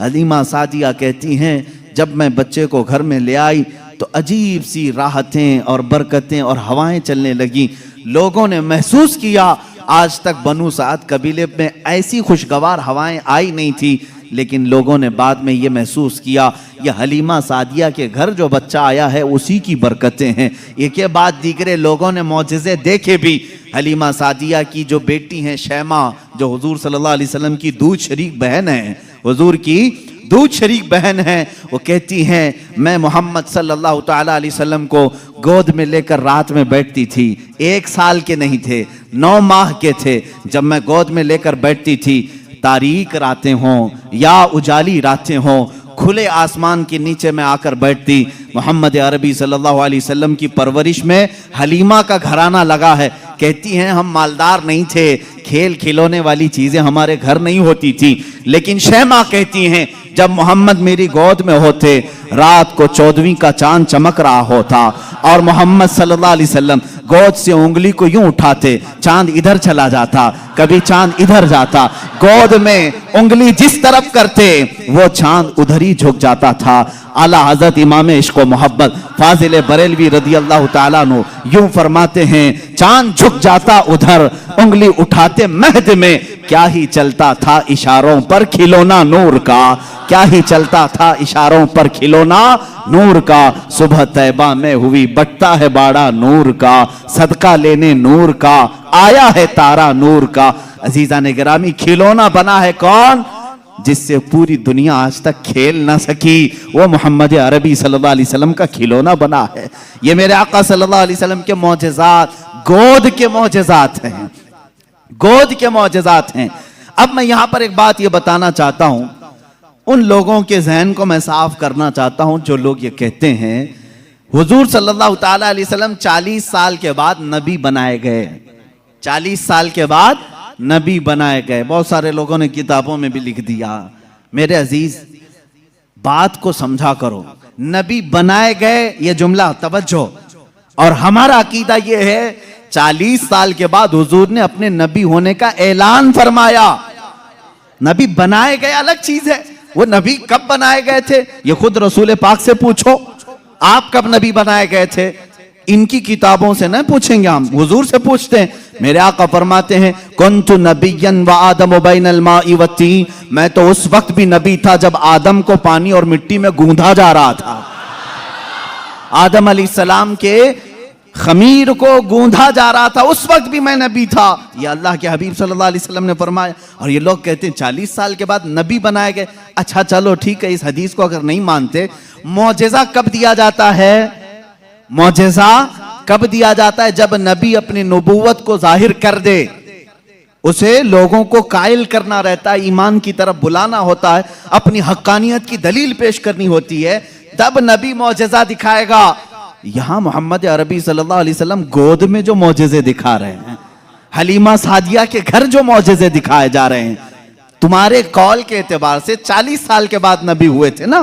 हलीमा सादिया कहती हैं जब मैं बच्चे को घर में ले आई तो अजीब सी राहतें और बरकतें और हवाएं चलने लगी। लोगों ने महसूस किया आज तक बनु साद कबीले में ऐसी खुशगवार हवाएं आई नहीं थी, लेकिन लोगों ने बाद में ये महसूस किया ये हलीमा सादिया के घर जो बच्चा आया है उसी की बरकतें हैं। ये के बाद दीगरे लोगों ने मौजज़े देखे भी। हलीमा सादिया की जो बेटी हैं शैमा, जो हुजूर सल्लल्लाहु अलैहि वसल्लम की दूध शरीक बहन है, हुजूर की दूध शरीक बहन है, वो कहती हैं मैं मोहम्मद सल्लल्लाहु ताला अलैहि वसल्लम को गोद में लेकर रात में बैठती थी। 1 साल के नहीं थे, 9 माह के थे जब मैं गोद में लेकर बैठती थी। तारीक रातें हों या उजाली रातें हों, खुले आसमान के नीचे में आकर बैठती। मोहम्मद अरबी सल्लल्लाहु अलैहि वसल्लम की परवरिश में हलीमा का घराना लगा है। कहती हैं हम मालदार नहीं थे, खेल खिलौने वाली चीजें हमारे घर नहीं होती थी, लेकिन शैमा कहती हैं जब मोहम्मद मेरी गोद में होते, रात को 14वीं का चांद चमक रहा होता और मोहम्मद सल्लल्लाहु अलैहि वसल्लम गोद से उंगली को यूं उठाते, चांद इधर चला जाता, कभी चांद इधर जाता, गोद में उंगली जिस तरफ करते वो चांद उधर ही झुक जाता था। आला हजरत इमाम इश्क व मोहब्बत फाजिल बरेलवी रदी अल्लाह ताला अन्हु यूं फरमाते हैं, चांद झुक जाता उधर, उंगली उठाते महद में, क्या ही चलता था इशारों पर खिलौना नूर का, क्या ही चलता था इशारों पर खिलौना नूर का। सुबह तैबा में हुई बटता है बाड़ा नूर का, सदका लेने नूर का आया है तारा नूर का। अजीजा ने गिरामी, खिलौना बना है कौन? जिससे पूरी दुनिया आज तक खेल ना सकी, वो मोहम्मद अरबी सल्लल्लाहु अलैहि वसल्लम का खिलौना बना है। ये मेरे आका सल्लल्लाहु अलैहि वसल्लम के मौजज़ात, गोद के मौजज़ात हैं, गोद के मौजज़ात हैं। अब मैं यहां पर एक बात ये बताना चाहता हूं, उन लोगों के जहन को मैं साफ करना चाहता हूं जो लोग ये कहते हैं हुजूर सल्लल्लाहु ताला अलैहि वसल्लम 40 साल के बाद नबी बनाए गए, 40 साल के बाद नबी बनाए गए। बहुत सारे लोगों ने किताबों में भी लिख दिया। मेरे अजीज, बात को समझा करो, नबी बनाए गए ये जुमला तवज्जो, और हमारा अकीदा ये है 40 साल के बाद हुजूर ने अपने नबी होने का ऐलान फरमाया। नबी बनाए गए अलग चीज है, वो नबी कब बनाए गए थे ये खुद रसूल पाक से पूछो, आप कब नबी बनाए गए थे? इनकी किताबों से न पूछेंगे, हम हुजूर से पूछते हैं। मेरे आका फरमाते हैं, कुन्तु नबिय्यन व आदम बैनल माइ व तीन, मैं तो उस वक्त भी नबी था जब आदम को पानी और मिट्टी में गूंधा जा रहा था। आदम अलैहिस्सलाम के खमीर को गूंधा जा रहा था, उस वक्त भी मैं नबी था। ये अल्लाह के हबीब सल्लल्लाहु अलैहि वसल्लम ने फरमाया। और ये लोग कहते हैं 40 साल के बाद नबी बनाए गए। अच्छा चलो ठीक है, इस हदीस को अगर नहीं मानते, मौजज़ा कब दिया जाता है? मौजज़ा कब दिया जाता है? जब नबी अपनी नबूवत को जाहिर कर दे, उसे लोगों को कायल करना रहता है, ईमान की तरफ बुलाना होता है, अपनी हक्कानियत की दलील पेश करनी होती है, तब नबी मौजज़ा दिखाएगा। यहां मोहम्मद अरबी सल्लल्लाहु अलैहि वसल्लम गोद में जो मौजज़े दिखा रहे हैं, हलीमा सादिया के घर जो मौजज़े दिखाए जा रहे हैं, तुम्हारे कौल के एतबार से 40 साल के बाद नबी हुए थे ना,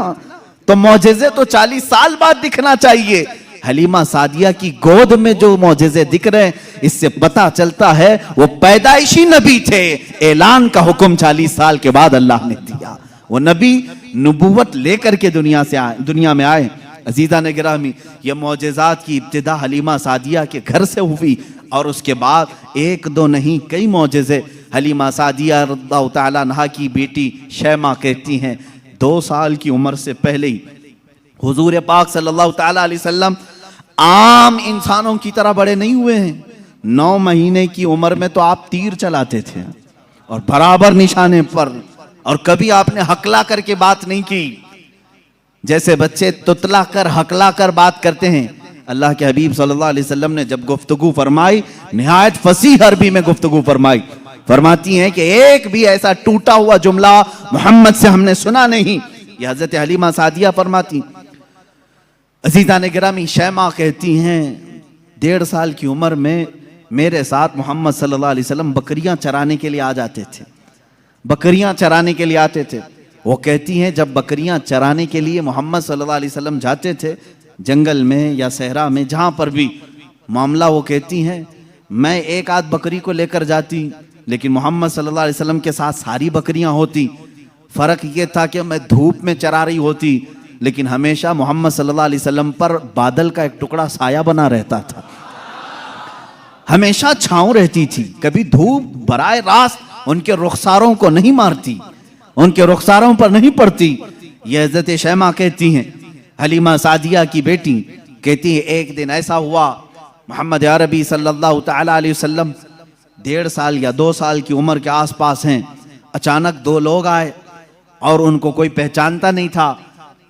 तो मौजज़े तो 40 साल बाद दिखना चाहिए। हलीमा सादिया की गोद में जो मौजज़े दिख रहे हैं, इससे पता चलता है वो पैदाइशी नबी थे। ऐलान का हुक्म 40 साल के बाद अल्लाह ने दिया। वो नबी नबूवत लेकर के दुनिया में आए। अजीज़ा ने गिरामी, ये मौजज़ात की इब्तिदा हलीमा सादिया के घर से हुई, और उसके बाद एक दो नहीं कई मौजज़े। हलीमा सादिया रज़ियल्लाहु ताला अन्हा की बेटी शैमा कहती हैं, 2 साल की उम्र से पहले ही हुजूर पाक सल्लल्लाहु ताला अलैहि वसल्लम आम इंसानों की तरह बड़े नहीं हुए हैं। 9 महीने की उम्र में तो आप तीर चलाते थे, और बराबर निशाने पर, और कभी आपने हकला करके बात नहीं की, जैसे बच्चे तुतला कर हकला कर बात करते हैं। अल्लाह के हबीब सल्लल्लाहु अलैहि वसल्लम ने जब गुफ्तगू फरमाई, निहायत फसीह अरबी में गुफ्तगू फरमाई। फरमाती हैं कि एक भी ऐसा टूटा हुआ जुमला मोहम्मद से हमने सुना नहीं। यह हजरत हलीमा सादिया फरमाती। अजीज़ा ने गिरामी, शैमा कहती हैं 1.5 साल की उम्र में मेरे साथ मोहम्मद सल्लल्लाहु अलैहि वसल्लम बकरियां चराने के लिए आ जाते थे, बकरियां चराने के लिए आते थे। वो कहती हैं जब बकरियां चराने के लिए मोहम्मद सल्लल्लाहु अलैहि वसल्लम जाते थे, जंगल में या सहरा में जहां पर भी मामला, वो कहती हैं मैं एक आध बकरी को लेकर जाती, लेकिन मोहम्मद सल्लल्लाहु अलैहि वसल्लम के साथ सारी बकरियां होती। फर्क ये था कि मैं धूप में चरा रही होती, लेकिन हमेशा मोहम्मद सल्लल्लाहु अलैहि वसल्लम पर बादल का एक टुकड़ा साया बना रहता था, हमेशा छांव रहती थी। कभी धूप बराए रास्त उनके रुखसारों को नहीं मारती, उनके रुखसारों पर नहीं पड़ती। यह हज़रत शैमा कहती हैं, हलीमा सादिया की बेटी कहती है, एक दिन ऐसा हुआ मोहम्मद अरबी सल्लल्लाहु ताला अलैहि वसल्लम 1.5 साल या 2 साल की उम्र के आसपास हैं। अचानक 2 लोग आए और उनको कोई पहचानता नहीं था।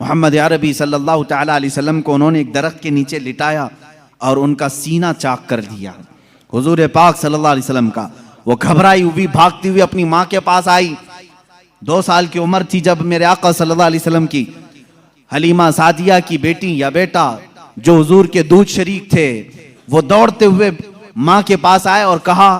मोहम्मद अरबी सल्लल्लाहु ताला अलैहि वसल्लम को उन्होंने एक दरख्त के नीचे लिटाया और उनका सीना चाक कर दिया हुजूर पाक सल्लल्लाहु अलैहि वसल्लम का। वो घबराई हुई भागती हुई अपनी माँ के पास आई। 2 साल की उम्र थी जब मेरे आका सल्लल्लाहु अलैहि वसल्लम की हलीमा सादिया की बेटी या बेटा जो हुजूर के दूध शरीक थे, वो दौड़ते हुए माँ के पास आए और कहा,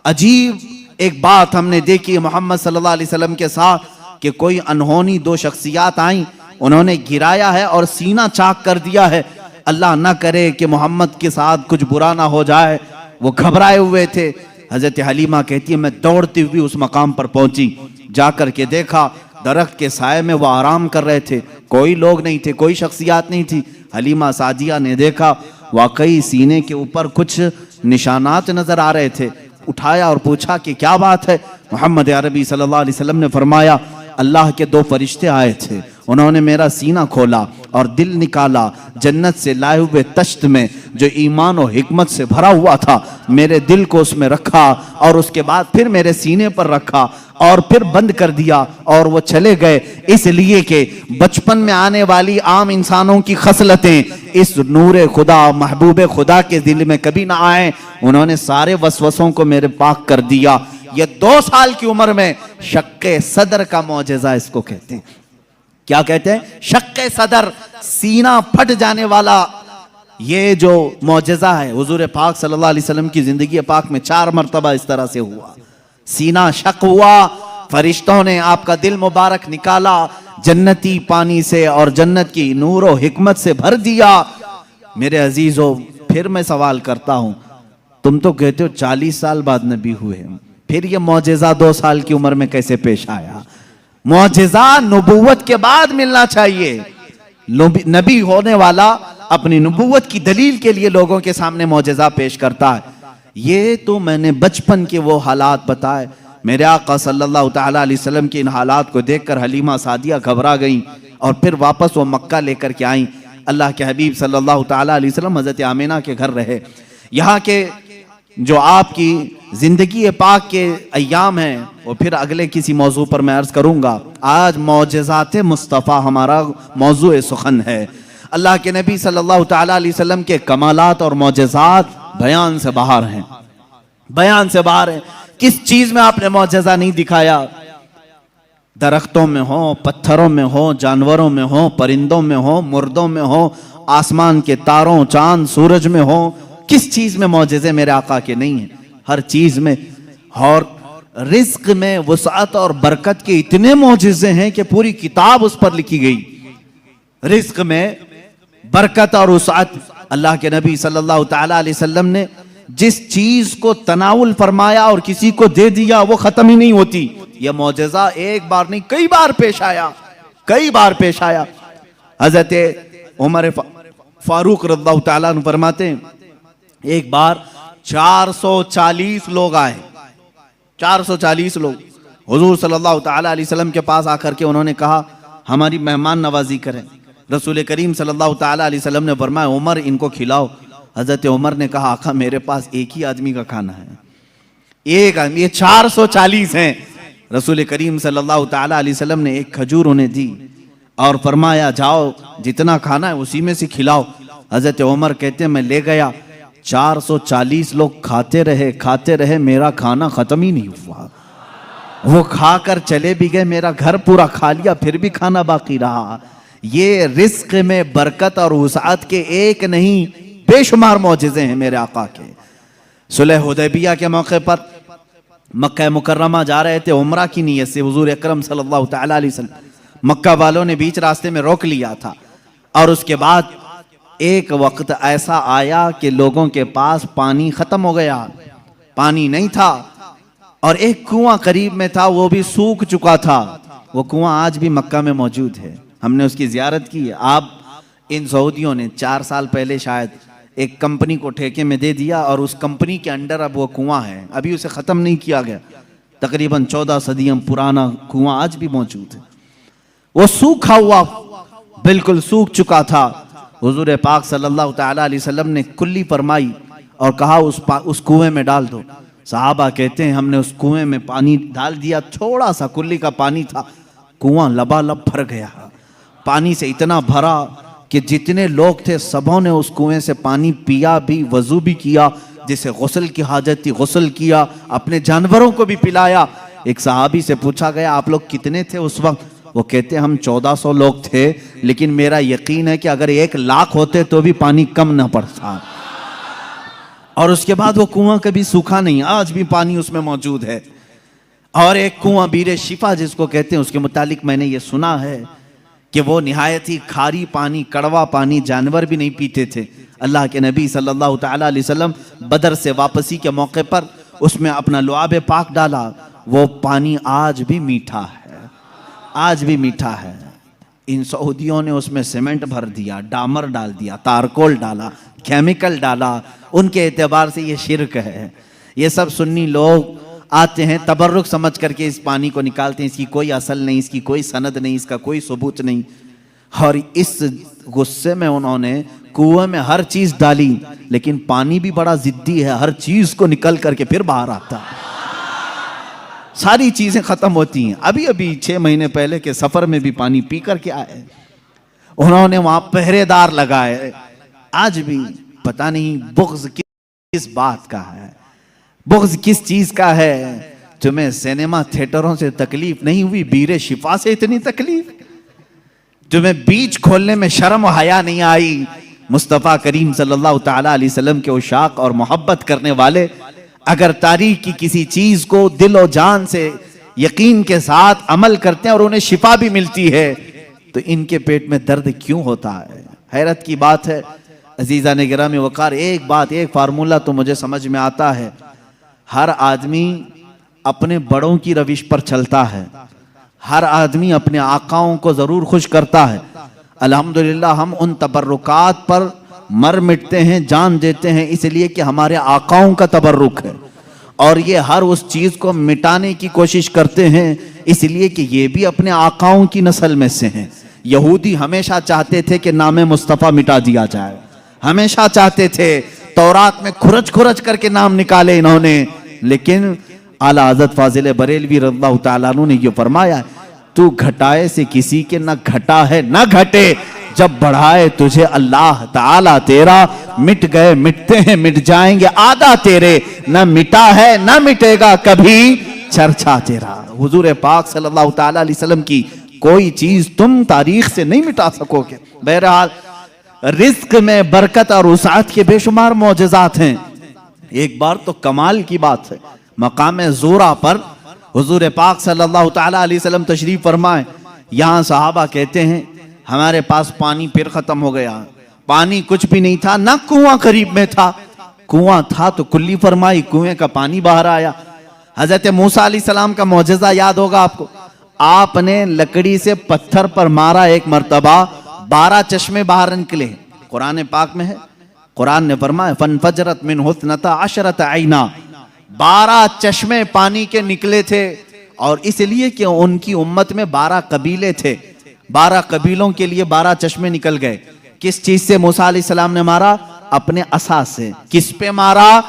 अजीब एक बात हमने देखी मोहम्मद सल्लल्लाहु अलैहि वसल्लम के साथ कि कोई अनहोनी दो शख्सियात आई, उन्होंने गिराया है और सीना चाक कर दिया है। अल्लाह ना करे कि मोहम्मद के साथ कुछ बुरा ना हो जाए, वो घबराए हुए थे। हजरत हलीमा कहती है मैं दौड़ती हुई उस मकाम पर पहुंची, जाकर के देखा दरख्त के साए में वो आराम कर रहे थे, कोई लोग नहीं थे, कोई शख्सियात नहीं थी। हलीमा सादिया ने देखा वाकई सीने के ऊपर कुछ निशानात नजर आ रहे थे। उठाया और पूछा कि क्या बात है। मोहम्मद अरबी सल्लल्लाहु अलैहि वसल्लम ने फरमाया अल्लाह के दो फरिश्ते आए थे, उन्होंने मेरा सीना खोला और दिल निकाला, जन्नत से लाए हुए तश्त में जो ईमान और हिकमत से भरा हुआ था, मेरे दिल को उसमें रखा और उसके बाद फिर मेरे सीने पर रखा और फिर बंद कर दिया और वो चले गए। इसलिए कि बचपन में आने वाली आम इंसानों की खसलतें इस नूरे खुदा महबूब खुदा के दिल में कभी ना आए। उन्होंने सारे वसवसों को मेरे पाक कर दिया। ये 2 साल की उम्र में शक्के सदर का मौजज़ा इसको कहते हैं। क्या कहते हैं? शक्के सदर, सीना फट जाने वाला। ये जो मौजज़ा है हुजूर पाक सल्लल्लाहु अलैहि वसल्लम की जिंदगी पाक में 4 मरतबा इस तरह से हुआ। सीना शक हुआ, फरिश्तों ने आपका दिल मुबारक निकाला, जन्नती पानी से और जन्नत की नूर और हिकमत से भर दिया। मेरे अजीजों, फिर मैं सवाल करता हूं, तुम तो कहते हो 40 साल बाद नबी हुए, फिर ये मौजज़ा 2 साल की उम्र में कैसे पेश आया? मौजज़ा नबूवत के बाद मिलना चाहिए। नबी होने वाला अपनी नबूवत की दलील के लिए लोगों के सामने मौजज़ा पेश करता है। ये तो मैंने बचपन के वो हालात बताए। मेरे आका सल्लल्लाहु ताला अलैहि वसल्लम के इन हालात को देखकर हलीमा सादिया घबरा गईं और फिर वापस वो मक्का लेकर के आईं। अल्लाह के हबीब सल्लल्लाहु ताला अलैहि वसल्लम हज़रत आमिना के घर रहे। यहाँ के जो आपकी जिंदगी पाक के अय्याम हैं वो फिर अगले किसी मौजू पर मैं अर्ज करूंगा। आज मौजज़ात मुस्तफ़ा हमारा मौजू सुखन है। अल्लाह के नबी सल्लल्लाहु ताला अलैहि वसल्लम के कमालात और मौजज़ात बयान से बाहर हैं, बयान से बाहर हैं। किस चीज में आपने मौजज़ा नहीं दिखाया? दरख्तों में हो, पत्थरों में हो, जानवरों में हो, परिंदों में हो, मुर्दों में हो, आसमान के तारों, चांद, सूरज में हो, किस चीज में मौजज़े मेरे आका के नहीं है? हर चीज में। और रिज्क में वुसअत और बरकत के इतने मौजज़े हैं कि पूरी किताब उस पर लिखी गई। रिज्क में बरकत और वुसअत, अल्लाह के नबी सल्लल्लाहु ताला अलैहि वसल्लम ने जिस चीज को तनाउल फरमाया और किसी को दे दिया वो खत्म ही नहीं होती। यह मौजज़ा एक बार नहीं कई बार पेश आया, कई बार पेश आया। हजरत उमर फारूक रज़ियल्लाहु ताला अन्हु फरमाते हैं एक बार 440 लोग आए, 440 लोग हुजूर सल्लल्लाहु ताला अलैहि वसल्लम के पास आकर के उन्होंने कहा हमारी मेहमान नवाजी करें। रसूल करीम सल्लल्लाहु ताला अलैहि वसल्लम ने फरमाया उमर इनको खिलाओ। हजरत उमर ने कहा आका मेरे पास एक ही आदमी का खाना है, एक आदमी, ये 440 हैं। रसूल करीम सल्लल्लाहु ताला अलैहि वसल्लम ने एक खजूर उन्हें दी और फरमाया जाओ जितना खाना है उसी में से खिलाओ। हजरत उमर कहते हैं मैं ले गया, 440 लोग खाते रहे, मेरा खाना खत्म ही नहीं हुआ। वो खाकर चले भी गए, मेरा घर पूरा खा लिया, फिर भी खाना बाकी रहा। ये रिस्क में बरकत और वुसअत के एक नहीं बेशुमार मौजज़े हैं मेरे आका के। सुलह हुदैबिया के मौके पर मक्का मुकर्रमा जा रहे थे उम्रा की नीयत से हुजूर अकरम सल्लल्लाहु ताला अलैहि वसल्लम। मक्का वालों ने बीच रास्ते में रोक लिया था और उसके बाद एक वक्त ऐसा आया कि लोगों के पास पानी खत्म हो गया, पानी नहीं था और एक कुआं करीब में था वो भी सूख चुका था। वो कुआं आज भी मक्का में मौजूद है, हमने उसकी जियारत की है। आप इन सऊदियों ने 4 साल पहले शायद एक कंपनी को ठेके में दे दिया और उस कंपनी के अंडर अब वो कुआं है, अभी उसे ख़त्म नहीं किया गया। तकरीबन 14 सदियों पुराना कुआं आज भी मौजूद है। वो सूखा हुआ, बिल्कुल सूख चुका था। हुजूर पाक सल्लल्लाहु ताला अलैहि वसल्लम ने कुल्ली फरमाई और कहा उस कुएं में डाल दो। सहाबा कहते हैं हमने उस कुएं में पानी डाल दिया, थोड़ा सा कुल्ली का पानी था, कुआं लबालब भर गया। पानी से इतना भरा कि जितने लोग थे सबों ने उस कुएं से पानी पिया भी, वजू भी किया, जिसे गुस्ल की हाजत थी गुस्ल किया, अपने जानवरों को भी पिलाया। एक सहाबी से पूछा गया आप लोग कितने थे उस वक्त? वो कहते हम 1400 लोग थे, लेकिन मेरा यकीन है कि अगर 1 लाख होते तो भी पानी कम ना पड़ता। और उसके बाद वो कुआं कभी सूखा नहीं, आज भी पानी उसमें मौजूद है। और एक कुआं बीरे शिफा जिसको कहते हैं, उसके मुतालिक मैंने ये सुना है कि वो निहायत ही खारी पानी, कड़वा पानी जानवर भी नहीं पीते थे। अल्लाह के नबी सल्लल्लाहु ताला अलैहि वसल्लम बदर से वापसी के मौके पर उसमें अपना लुआब पाक डाला, वो पानी आज भी मीठा है, आज भी मीठा है। इन सऊदियों ने उसमें सीमेंट भर दिया, डामर डाल दिया, तारकोल डाला, केमिकल डाला, उनके एतबार से ये शिरक है। ये सब सुन्नी लोग आते हैं, तबर्रुक समझ करके इस पानी को निकालते हैं, इसकी कोई असल नहीं, इसकी कोई सनद नहीं, इसका कोई सबूत नहीं। और इस गुस्से में उन्होंने कुएं में हर चीज डाली, लेकिन पानी भी बड़ा जिद्दी है, हर चीज को निकल करके फिर बाहर आता है, सारी चीजें खत्म होती हैं। अभी अभी 6 महीने पहले के सफर में भी पानी पी करके आए, उन्होंने वहां पहरेदार लगाए। आज भी पता नहीं बुग़्ज़ किस बात का है, बुग़्ज़ किस चीज का है। तुम्हें सिनेमा थिएटरों से तकलीफ नहीं हुई, बीरे शिफा से इतनी तकलीफ? तुम्हें बीच खोलने में शर्म हया नहीं आई? मुस्तफ़ा करीम सल्लल्लाहु ताला अलैहि वसल्लम के उशाक और मोहब्बत करने वाले अगर तारीख की किसी चीज को दिल और जान से यकीन के साथ अमल करते हैं और उन्हें शिफा भी मिलती है, तो इनके पेट में दर्द क्यों होता है? हैरत की बात है अजीज़ा ने गिरामी वकार। एक बात, एक फार्मूला तो मुझे समझ में आता है, हर आदमी अपने बड़ों की रविश पर चलता है, हर आदमी अपने आकाओं को जरूर खुश करता है। अल्हम्दुलिल्लाह हम उन तबर्रुकात पर मर मिटते हैं, जान देते हैं, इसलिए कि हमारे आकाओं का तबर्रुक है। और ये हर उस चीज को मिटाने की कोशिश करते हैं, इसलिए कि ये भी अपने आकाओं की नस्ल में से हैं। यहूदी हमेशा चाहते थे कि नाम मुस्तफ़ा मिटा दिया जाए, हमेशा चाहते थे। तौरात में खुरच खुरच करके नाम निकाले इन्होंने, लेकिन आला हज़रत फाजिल बरेलवी रज़ियल्लाहु ताला अन्हु ने ये फरमाया, तू घटाए से किसी के न घटा है न घटे, जब बढ़ाए तुझे अल्लाह ताला तेरा। मिट गए मिटते हैं, मिट जाएंगे आदा तेरे, न मिटा है न मिटेगा कभी चर्चा तेरा। हुजूर पाक सल्लल्लाहु ताला अलैहि वसल्लम की कोई चीज तुम तारीख से नहीं मिटा सकोगे। बहरहाल रिज्क में बरकत और उसात के बेशुमार मौजज़ात हैं। एक बार तो कमाल की बात है, मकाम ज़ोरा पर हुजूर पाक सल्लल्लाहु ताला अलैहि वसल्लम तशरीफ फरमाए। यहाँ सहाबा कहते हैं हमारे पास पानी फिर खत्म हो गया। पानी कुछ भी नहीं था, ना कुआं करीब में था, कुआं था तो कुल्ली फरमाई, कुएं का पानी बाहर आया। हजरत मूसा अलैहिस्सलाम का मौजज़ा याद होगा आपको, आपने लकड़ी से पत्थर पर मारा, एक मर्तबा 12 चश्मे बाहर निकले। कुरान पाक में है, कुरान ने फरमाया फनफजरत मिन हुस्नता अशरत आइना, 12 चश्मे पानी के निकले थे। और इसलिए कि उनकी उम्मत में 12 कबीले थे, 12 कबीलों के लिए 12 चश्मे निकल गए। किस चीज से मूसा अलैहिस्सलाम ने मारा? अपने असा से। किस पे मारा?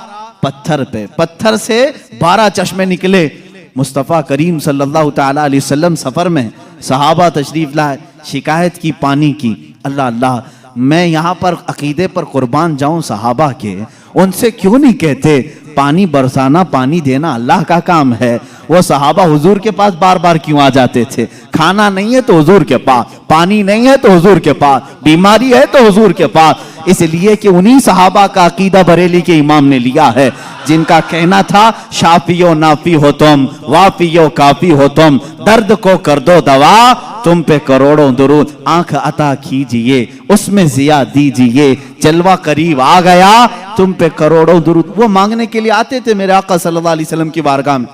पत्थर पे। पत्थर से 12 चश्मे निकले। मुस्तफ़ा करीम सल्लल्लाहु ताला अलैहि वसल्लम सफर में, सहाबा तशरीफ लाए, शिकायत की पानी की। अल्लाह अल्लाह, मैं यहाँ पर अकीदे पर कुर्बान जाऊं सहाबा के, उनसे क्यों नहीं कहते पानी बरसाना, पानी देना अल्लाह का काम है। वो सहाबा हुजूर के पास बार बार क्यों आ जाते थे? खाना नहीं है तो हुजूर के पास, पानी नहीं है तो हुजूर के पास, बीमारी है तो हुजूर के पास। इसलिए कि उन्हीं सहाबा का अकीदा बरेली के इमाम ने लिया है, जिनका कहना था शाफियो नाफी हो तुम, वाफियो काफी हो तुम, दर्द को कर दो दवा, तुम पे करोड़ों दुरूद, आंख अता कीजिए उसमें जिया दीजिए, जलवा करीब आ गया तुम पे करोड़ों दुरूद। वो मांगने के लिए आते थे मेरे आका सल्लल्लाहु अलैहि वसल्लम की बारगाह में,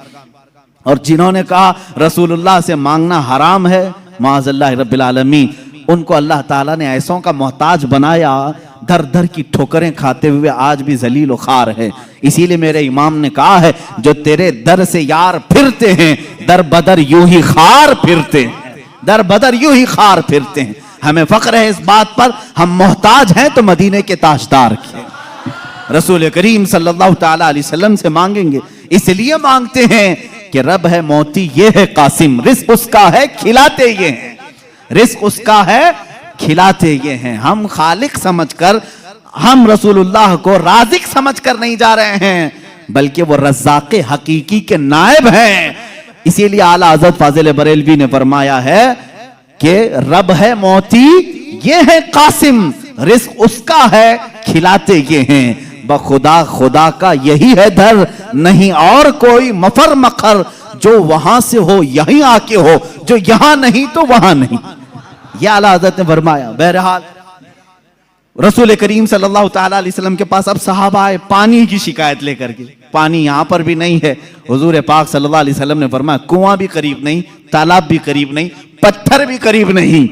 और जिन्होंने कहा रसूलुल्लाह से मांगना हराम है, माज़ल्लाह रब्बिल आलमीन, उनको अल्लाह ताला ने ऐसों का मोहताज बनाया, दर दर की ठोकरें खाते हुए आज भी जलील खार है। इसीलिए मेरे इमाम ने कहा है, जो तेरे दर से यार फिरते हैं, दर बदर यूं ही खार फिरते हैं, दर बदर यूं ही खार फिरते हैं। हमें फख्र है इस बात पर, हम मोहताज हैं तो मदीने के ताजदार के रसूल करीम सल्लल्लाहु ताला अलैहि वसल्लम से मांगेंगे। इसलिए मांगते हैं कि रब है मोती ये है कासिम, रिस्क उसका है खिलाते ये हैं, रिस्क उसका है खिलाते ये हैं। हम खालिक समझकर, हम रसूलुल्लाह को राज़िक समझकर नहीं जा रहे हैं, बल्कि वो रज़्ज़ाक़ हकीकी के नायब हैं। इसीलिए आला हज़रत फाजिल बरेलवी ने फरमाया है कि रब है मोती ये है कासिम, रिस्क उसका है खिलाते ये हैं। बखुदा खुदा का यही है दर, नहीं और कोई मफर मखर, जो वहां से हो यहीं आके हो, जो यहां नहीं तो वहां नहीं। यह आला हज़रत ने फरमाया। बहरहाल रसूल करीम सल्लल्लाहु ताला अलैहि वसल्लम के पास अब सहाबा आए पानी की शिकायत लेकर के। पानी यहां पर भी नहीं है। हुजूर पाक सल्लल्लाहु अलैहि वसल्लम ने फरमाया कुआं भी करीब नहीं, तालाब भी करीब नहीं, पत्थर भी करीब नहीं।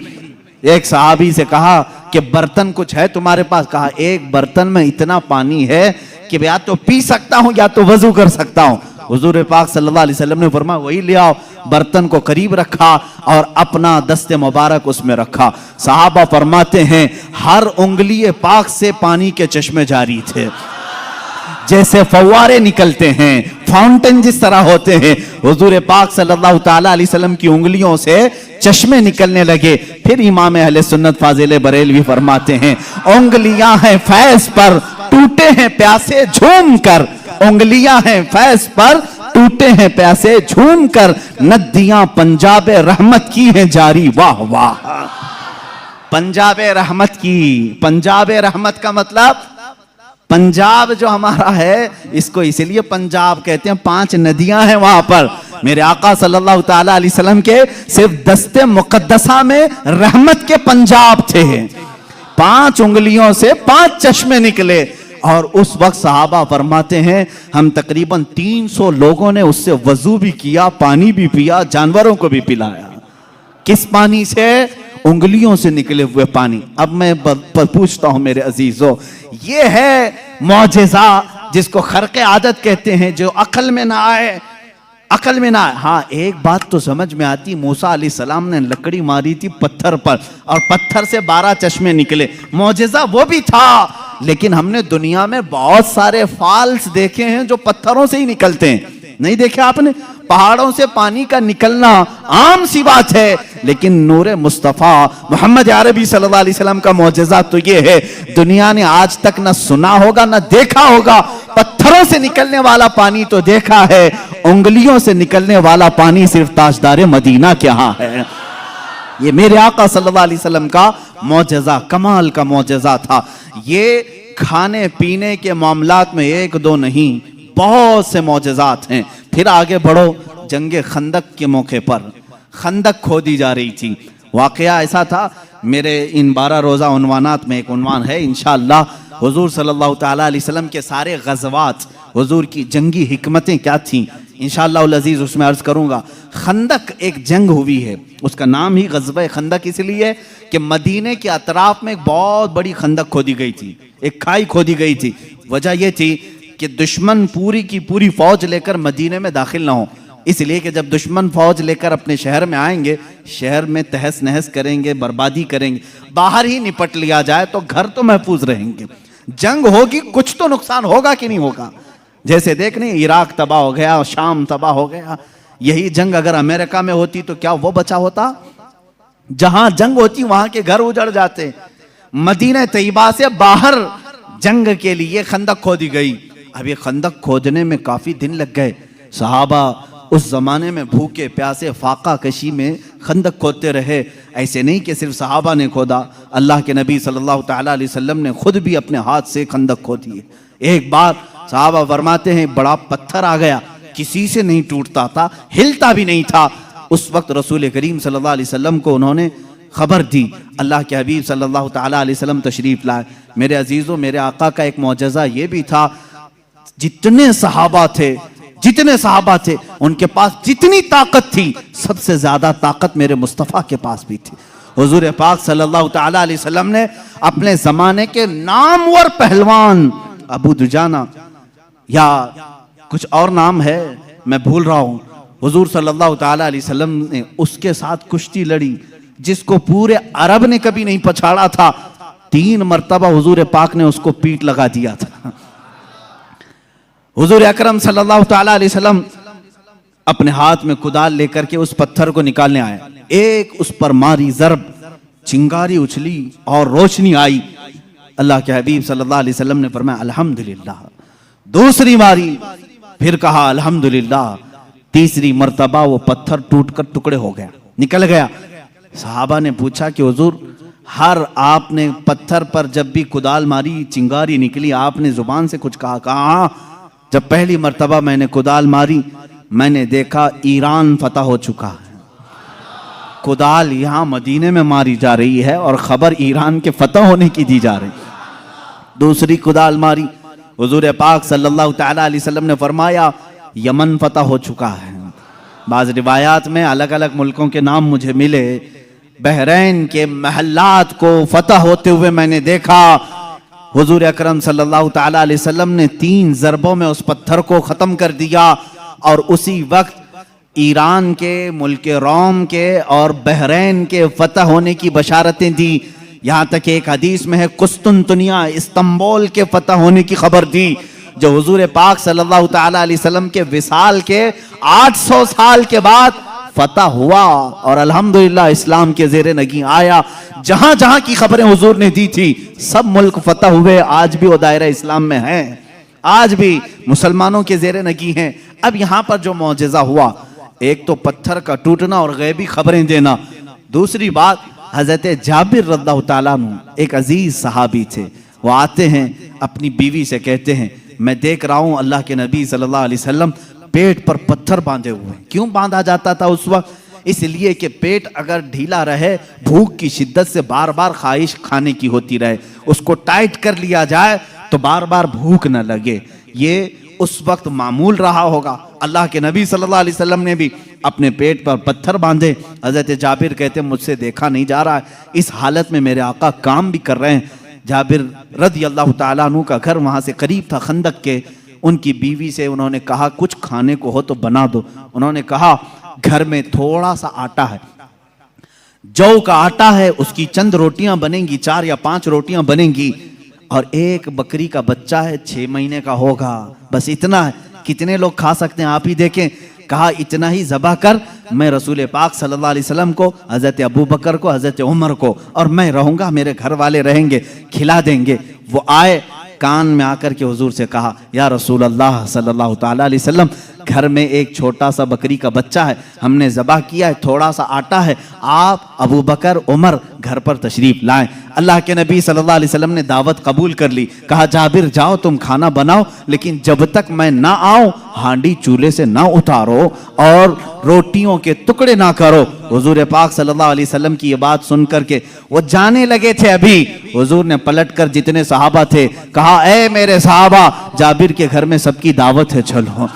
एक सहाबी से कहा कि बर्तन कुछ है तुम्हारे पास? कहा एक बर्तन में इतना पानी है कि या तो पी सकता हूं या तो वजू कर सकता हूं। हुजूर पाक सल्लल्लाहु अलैहि वसल्लम ने फरमाया वही ले आओ। बर्तन को करीब रखा और अपना दस्ते मुबारक उसमें रखा। सहाबा फरमाते हैं हर उंगली पाक से पानी के चश्मे जारी थे, जैसे फव्वारे निकलते हैं, फाउंटेन जिस तरह होते हैं। हुजूर पाक सल्लल्लाहु ताला अलैहि वसल्लम की उंगलियों से चश्मे निकलने लगे। फिर इमाम अहले सुन्नत फाजिल बरेलवी फरमाते हैं उंगलियां हैं फैज पर, टूटे हैं प्यासे झूम कर। उंगलियां हैं फैज पर, टूटे हैं प्यासे झूम कर। नदियां पंजाब रहमत की हैं जारी। वाह वाह। पंजाब रहमत की। पंजाब रहमत का मतलब पंजाब जो हमारा है इसको इसलिए पंजाब कहते हैं, 5 नदियां हैं वहां पर। मेरे आका सल्लल्लाहु ताला अलैहि वसल्लम के सिर्फ दस्ते मुकद्दसा में रहमत के पंजाब थे। 5 उंगलियों से 5 चश्मे निकले। और उस वक्त सहाबा फरमाते हैं हम तकरीबन 300 लोगों ने उससे वजू भी किया, पानी भी पिया, जानवरों को भी पिलाया। किस पानी से? उंगलियों से निकले हुए पानी। अब मैं पूछता हूं मेरे अजीजों, ये है मौजेजा जिसको खर्क़े आदत कहते हैं, जो अकल में ना आए, अकल में ना आए। हाँ एक बात तो समझ में आती, मूसा अलैहिस्सलाम ने लकड़ी मारी थी पत्थर पर और पत्थर से 12 चश्मे निकले। मौजेजा वो भी था, लेकिन हमने दुनिया में बहुत सारे फाल्स देखे हैं जो पत्थरों से ही निकलते हैं। नहीं देखे आपने? पहाड़ों से पानी का निकलना आम सी बात है, लेकिन नूरे मुस्तफा मोहम्मद अरबी सल्लल्लाहु अलैहि वसल्लम का मौजज़ा तो ये है दुनिया ने आज तक ना सुना होगा ना देखा होगा। पत्थरों से निकलने वाला पानी तो देखा है, उंगलियों से निकलने वाला पानी सिर्फ ताजदार मदीना के यहाँ है। ये मेरे आका सल्लल्लाहु अलैहि वसल्लम का मौजज़ा, कमाल का मौजज़ा था। ये खाने पीने के मामलात में 1-2 नहीं, बहुत से मौजज़ात हैं। फिर आगे बढ़ो। जंगे खंदक के मौके पर खंदक खोदी जा रही थी। वाकया ऐसा था, मेरे इन 12 रोज़ा उन्वानात में एक उन्वान है इंशाअल्लाह, हुजूर सल्लल्लाहु ताला अलैहि वसल्लम के सारे गज़वात, हुजूर की जंगी हिकमतें क्या थीं, इंशाअल्लाह उल अज़ीज़ उसमें अर्ज़ करूँगा। खंदक एक जंग हुई है, उसका नाम ही ग़ज़वा खंदक इसलिए कि मदीने के अतराफ में एक बहुत बड़ी खंदक खोदी गई थी, एक खाई खोदी गई थी। वजह यह थी कि दुश्मन पूरी की पूरी फौज लेकर मदीने में दाखिल ना हो, इसलिए कि जब दुश्मन फौज लेकर अपने शहर में आएंगे, शहर में तहस नहस करेंगे, बर्बादी करेंगे। बाहर ही निपट लिया जाए तो घर तो महफूज रहेंगे। जंग होगी, कुछ तो नुकसान होगा कि नहीं होगा। जैसे देखने इराक तबाह हो गया, शाम तबाह हो गया। यही जंग अगर अमेरिका में होती तो क्या वो बचा होता? जहां जंग होती वहां के घर उजड़ जाते। मदीना तैयबा से बाहर जंग के लिए खंदक खोदी गई। अब ये खंदक खोदने में काफी दिन लग गए। सहाबा उस जमाने में भूखे प्यासे फाका कशी में खंदक खोदते रहे। ऐसे नहीं कि सिर्फ सहाबा ने खोदा, अल्लाह के नबी सल्लल्लाहु ताला अलैहि वसल्लम ने खुद भी अपने हाथ से खंदक खोदी है। एक बार सहाबा फरमाते हैं बड़ा पत्थर आ गया, किसी से नहीं टूटता था, हिलता भी नहीं था। उस वक्त रसूल करीम सल्लल्लाहु अलैहि वसल्लम को उन्होंने खबर दी। अल्लाह के हबीब सल्लल्लाहु ताला अलैहि वसल्लम तशरीफ लाए। मेरे अजीजों, मेरे आका का एक मौजज़ा ये भी था, जितने सहाबा थे उनके पास जितनी ताकत थी, सबसे ज्यादा ताकत मेरे मुस्तफ़ा के पास भी थी। हुजूर पाक सल्लल्लाहु ताला अलैहि वसल्लम ने अपने जमाने के नामवर पहलवान अबू दुजाना या कुछ और नाम है मैं भूल रहा हूं, हुजूर सल्लल्लाहु ताला अलैहि वसल्लम ने उसके साथ कुश्ती लड़ी जिसको पूरे अरब ने कभी नहीं पछाड़ा था। 3 मरतबा हुजूर पाक ने उसको पीठ लगा दिया था। हुजूर अकरम सल्लल्लाहु ताला अलैहि वसल्लम अपने हाथ में कुदाल लेकर के उस पत्थर को निकालने आए। एक उस पर मारी जरब, चिंगारी उछली और रोशनी आई। अल्लाह के हबीब सल्लल्लाहु अलैहि वसल्लम ने फरमाया अल्हम्दुलिल्लाह। दूसरी मारी, फिर कहा अल्हम्दुलिल्लाह। तीसरी मर्तबा वो पत्थर टूटकर टुकड़े हो गया, निकल गया। सहाबा ने पूछा कि हुजूर, हर आपने पत्थर पर जब भी कुदाल मारी चिंगारी निकली, आपने जुबान से कुछ कहा? कहा जब पहली मर्तबा मैंने कुदाल मारी मैंने देखा ईरान फतह हो चुका है। कुदाल यहाँ मदीने में मारी जा रही है और खबर ईरान के फतह होने की दी जा रही। दूसरी कुदाल मारी, हुजूर पाक सल्लल्लाहु तआला अलैहि वसल्लम ने फरमाया यमन फतह हो चुका है। बाज़ रिवायात में अलग अलग मुल्कों के नाम मुझे मिले। बहरैन के महल्लात को फतह होते हुए मैंने देखा। हुजूर अकरम सल्लल्लाहु तआला अलैहि वसल्लम ने 3 ज़रबों में उस पत्थर को ख़त्म कर दिया और उसी वक्त ईरान के, मुल्क रोम के और बहरैन के फतह होने की बशारतें दी। यहाँ तक एक हदीस में है कुस्तुनतुनिया, इस्तांबुल के फतह होने की खबर दी, जो हुजूर पाक सल्लल्लाहु तआला अलैहि वसल्लम के विसाल के 800 साल के बाद फतह हुआ और अल्हम्दुलिल्लाह इस्लाम के ज़ेरे नगी आया। जहां जहां की खबरें हुजूर ने दी थी सब मुल्क फतह हुए। आज भी वो दायरा इस्लाम में है, आज भी मुसलमानों के ज़ेरे नगी हैं। अब यहाँ पर जो मौजज़ा हुआ, एक तो पत्थर का टूटना और गैबी खबरें देना, दूसरी बात हज़रत जाबिर रज़ियल्लाहु ताला अन्हु एक अजीज सहाबी थे। वो आते हैं अपनी बीवी से कहते हैं मैं देख रहा हूँ अल्लाह के नबी सल्लल्लाहु अलैहि वसल्लम पेट पर पत्थर बांधे हुए। क्यों बांधा जाता था उस वक्त? इसलिए कि पेट अगर ढीला रहे, भूख की शिद्दत से बार बार ख्वाहिश खाने की होती रहे, उसको टाइट कर लिया जाए तो बार बार भूख न लगे। ये उस वक्त मामूल रहा होगा। अल्लाह के नबी सल्लल्लाहु अलैहि वसल्लम ने भी अपने पेट पर पत्थर बांधे। हज़रत जाबिर कहते मुझसे देखा नहीं जा रहा है, इस हालत में मेरे आका काम भी कर रहे हैं। जाबिर रज़ियल्लाहु ताला अन्हु का घर वहाँ से करीब था, खंदक के। उनकी बीवी से उन्होंने कहा कुछ खाने को हो तो बना दो। उन्होंने कहा घर में थोड़ा सा आटा है, जौ का आटा है, उसकी चंद रोटियां बनेंगी, 4 या 5 रोटियां बनेंगी, और एक बकरी का बच्चा है 6 महीने का होगा, बस इतना है। कितने लोग खा सकते हैं आप ही देखें। कहा इतना ही ज़बह कर, मैं रसूल पाक सल्लल्लाहु अलैहि वसल्लम को, हज़रत अबू बकर को, हज़रत उमर को, और मैं रहूँगा, मेरे घर वाले रहेंगे, खिला देंगे। वो आए, कान में आकर के हुजूर से कहा या रसूल अल्लाह सल्लल्लाहु ताला अलैहि वसल्लम, घर में एक छोटा सा बकरी का बच्चा है, हमने ज़बह किया है, थोड़ा सा आटा है, आप अबू बकर उमर घर पर तशरीफ़ लाएं। अल्लाह के नबी सल्लल्लाहु अलैहि वसल्लम ने दावत कबूल कर ली। कहा जाबिर जाओ तुम खाना बनाओ, लेकिन जब तक मैं ना आऊं हांडी चूल्हे से ना उतारो और रोटियों के टुकड़े ना करो। हुजूर पाक सल्लल्लाहु अलैहि वसल्लम की ये बात सुन करके वो जाने लगे थे। अभी हुजूर ने पलट कर जितने सहाबा थे कहा ए मेरे सहाबा, जाबिर के घर में सबकी दावत है, चलो।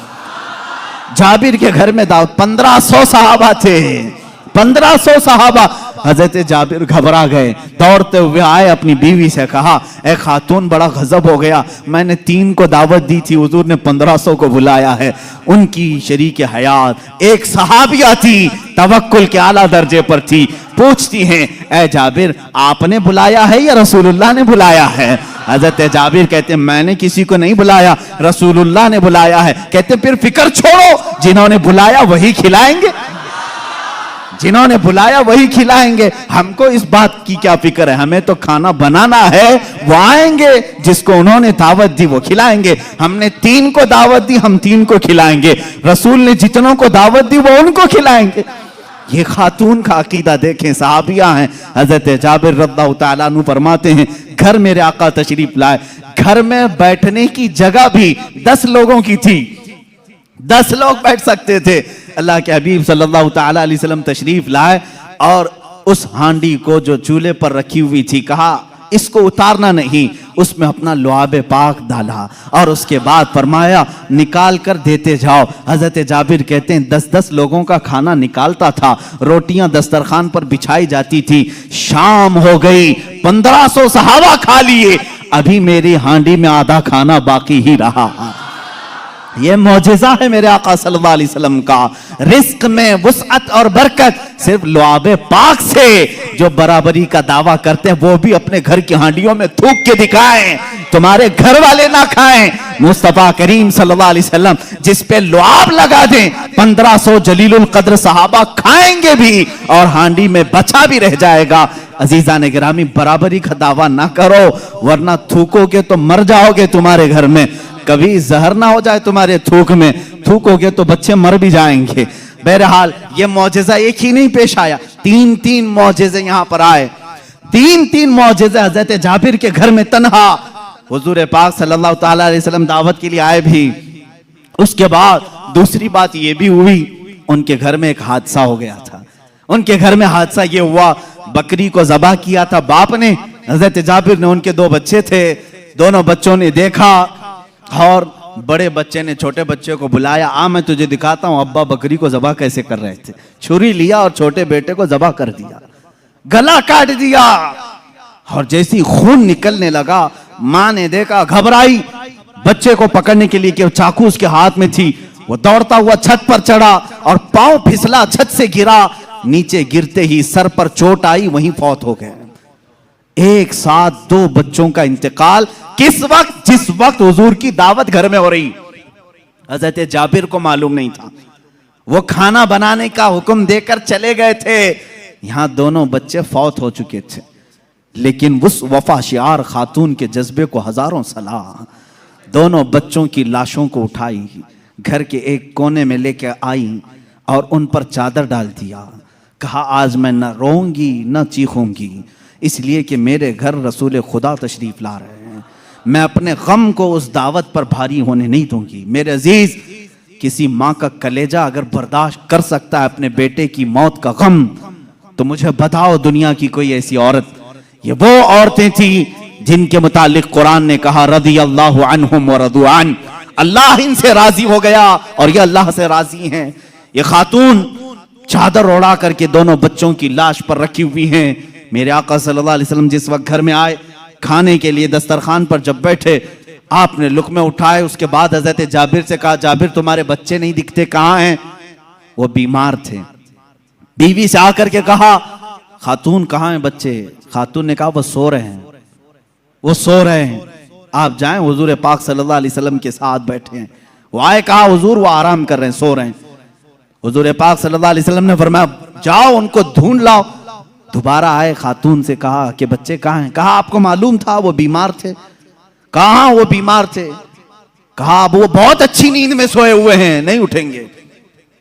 जाबिर के घर में दावत, 1500 सहाबा थे, 1500 सहाबा। हजरत जाबिर घबरा गए, दौड़ते हुए आए, अपनी बीवी से कहा ए खातून बड़ा गजब हो गया, मैंने 3 को दावत दी थी, हुजूर ने 1500 को बुलाया है। उनकी शरीक हयात एक सहाबिया थी, तवक्कुल के आला दर्जे पर थी। पूछती हैं ए जाबिर आपने बुलाया है या रसूलुल्लाह ने बुलाया है? हजरत जाबिर कहते मैंने किसी को नहीं बुलाया, रसूलुल्लाह ने बुलाया है। कहते फिर फिक्र छोड़ो, जिन्होंने बुलाया वही खिलाएंगे, जिन्होंने बुलाया वही खिलाएंगे। हमको इस बात की क्या फिक्र है, हमें तो खाना बनाना है, वो आएंगे, जिसको उन्होंने दावत दी वो खिलाएंगे। हमने 3 को दावत दी, हम 3 को खिलाएंगे, रसूल ने जितनों को दावत दी वो उनको खिलाएंगे। ये खातून का अकीदा देखें, सहाबिया हैं। हजरत जाबिर रज़ियल्लाहु ताला अन्हु फरमाते हैं घर मेरे आका तशरीफ लाए, घर में बैठने की जगह भी 10 लोगों की थी, 10 लोग बैठ सकते थे। अल्लाह के हबीब सल्लल्लाहु ताला अलैहि वसल्लम तशरीफ लाए और उस हांडी को जो चूल्हे पर रखी हुई थी कहा इसको उतारना नहीं, उसमें अपना लुआब पाक डाला और उसके बाद फरमाया निकाल कर देते जाओ। हजरत जाबिर कहते हैं 10-10 लोगों का खाना निकालता था, रोटियां दस्तरखान पर बिछाई जाती थी। शाम हो गई, 1500 सहाबा खा लिए, अभी मेरी हांडी में आधा खाना बाकी ही रहा। ये मौजिज़ा है मेरे आका सल्लल्लाहु अलैहि वसल्लम का। रिस्क में वुसअत और बरकत सिर्फ लुआबे पाक से जो बराबरी का दावा करते हैं वो भी अपने घर की हांडियों में थूक के दिखाएं, तुम्हारे घर वाले ना खाएं। मुस्तफा करीम सल्लल्लाहु अलैहि वसल्लम जिस पे लुआब लगा दें, 1500 जलीलुल कद्र सहाबा खाएंगे भी और हांडी में बचा भी रह जाएगा। अजीजान गिरामी, बराबरी का दावा ना करो, वरना थूकोगे तो मर जाओगे तुम्हारे घर में। कभी जहर ना हो जाए तुम्हारे थूक में, थूकोगे तो बच्चे मर भी जाएंगे। बहरहाल ये मौजिज़ा एक ही नहीं पेश आया, 3-3 मौजिज़े यहाँ पर आए, 3-3 मौजिज़े हज़रत जाबिर के घर में तन्हा। हुजूर पाक सल्लल्लाहु ताला अलैहि वसल्लम दावत के लिए आए भी, उसके बाद दूसरी बात ये भी हुई, उनके घर में एक हादसा हो गया था। उनके घर में हादसा ये हुआ, बकरी को ज़बह किया था बाप ने, हजरत जाबिर ने, उनके दो बच्चे थे, दोनों बच्चों ने देखा और बड़े बच्चे ने छोटे बच्चे को बुलाया, आ मैं तुझे दिखाता हूं अब्बा बकरी को ज़बह कैसे कर रहे थे। छुरी लिया और छोटे बेटे को ज़बह कर दिया, गला काट दिया। और जैसे ही खून निकलने लगा, मां ने देखा, घबराई, बच्चे को पकड़ने के लिए कि चाकू उसके हाथ में थी, वो दौड़ता हुआ छत पर चढ़ा और पांव फिसला, छत से गिरा, नीचे गिरते ही सर पर चोट आई, वहीं फौत हो गए। एक साथ दो बच्चों का इंतकाल किस वक्त, जिस वक्त हुजूर की दावत घर में हो रही। हजरत जाबिर को मालूम नहीं था, वो खाना बनाने का हुक्म देकर चले गए थे, यहां दोनों बच्चे फौत हो चुके थे। लेकिन उस वफाशियार खातून के जज्बे को हजारों सलाह, दोनों बच्चों की लाशों को उठाई, घर के एक कोने में लेकर आई और उन पर चादर डाल दिया। कहा आज मैं न रोऊंगी न चीखूंगी, इसलिए कि मेरे घर रसूल खुदा तशरीफ ला रहे हैं, मैं अपने गम को उस दावत पर भारी होने नहीं दूंगी। मेरे अजीज, किसी माँ का कलेजा अगर बर्दाश्त कर सकता है अपने बेटे की मौत का गम, तो मुझे बताओ दुनिया की कोई ऐसी औरत। ये वो औरतें थी जिनके मुतालिक कुरान ने कहा रदी अल्लाहु अन्हुम व रदू अन, अल्लाह इनसे राजी हो गया और ये अल्लाह से राजी हैं। ये खातून चादर ओढ़ा करके दोनों बच्चों की लाश पर रखी हुई हैं। मेरे आका सल्लल्लाहु अलैहि वसल्लम जिस वक्त घर में आए, खाने के लिए दस्तरखान पर जब बैठे, आपने लुक़मे उठाए, उसके बाद हजरत जाबिर से कहा, जाबिर तुम्हारे बच्चे नहीं दिखते, कहाँ हैं? वो बीमार थे। बीवी से आकर के कहा, खातून कहाँ हैं बच्चे? खातून ने कहा वो सो रहे हैं, वो सो रहे हैं, आप जाएं। हुजूर पाक सल्लल्लाहु अलैहि वसल्लम के साथ बैठे हैं, वो आए, कहा हुजूर वो आराम कर रहे हैं, सो रहे हैं। हुजूर पाक सल्लल्लाहु अलैहि वसल्लम ने फरमाया जाओ उनको ढूंढ लाओ। दोबारा आए, खातून से कहा कि बच्चे कहाँ हैं? कहा आपको मालूम था वो बीमार थे। कहाँ वो बीमार थे? कहा वो बहुत अच्छी नींद में सोए हुए हैं, नहीं उठेंगे।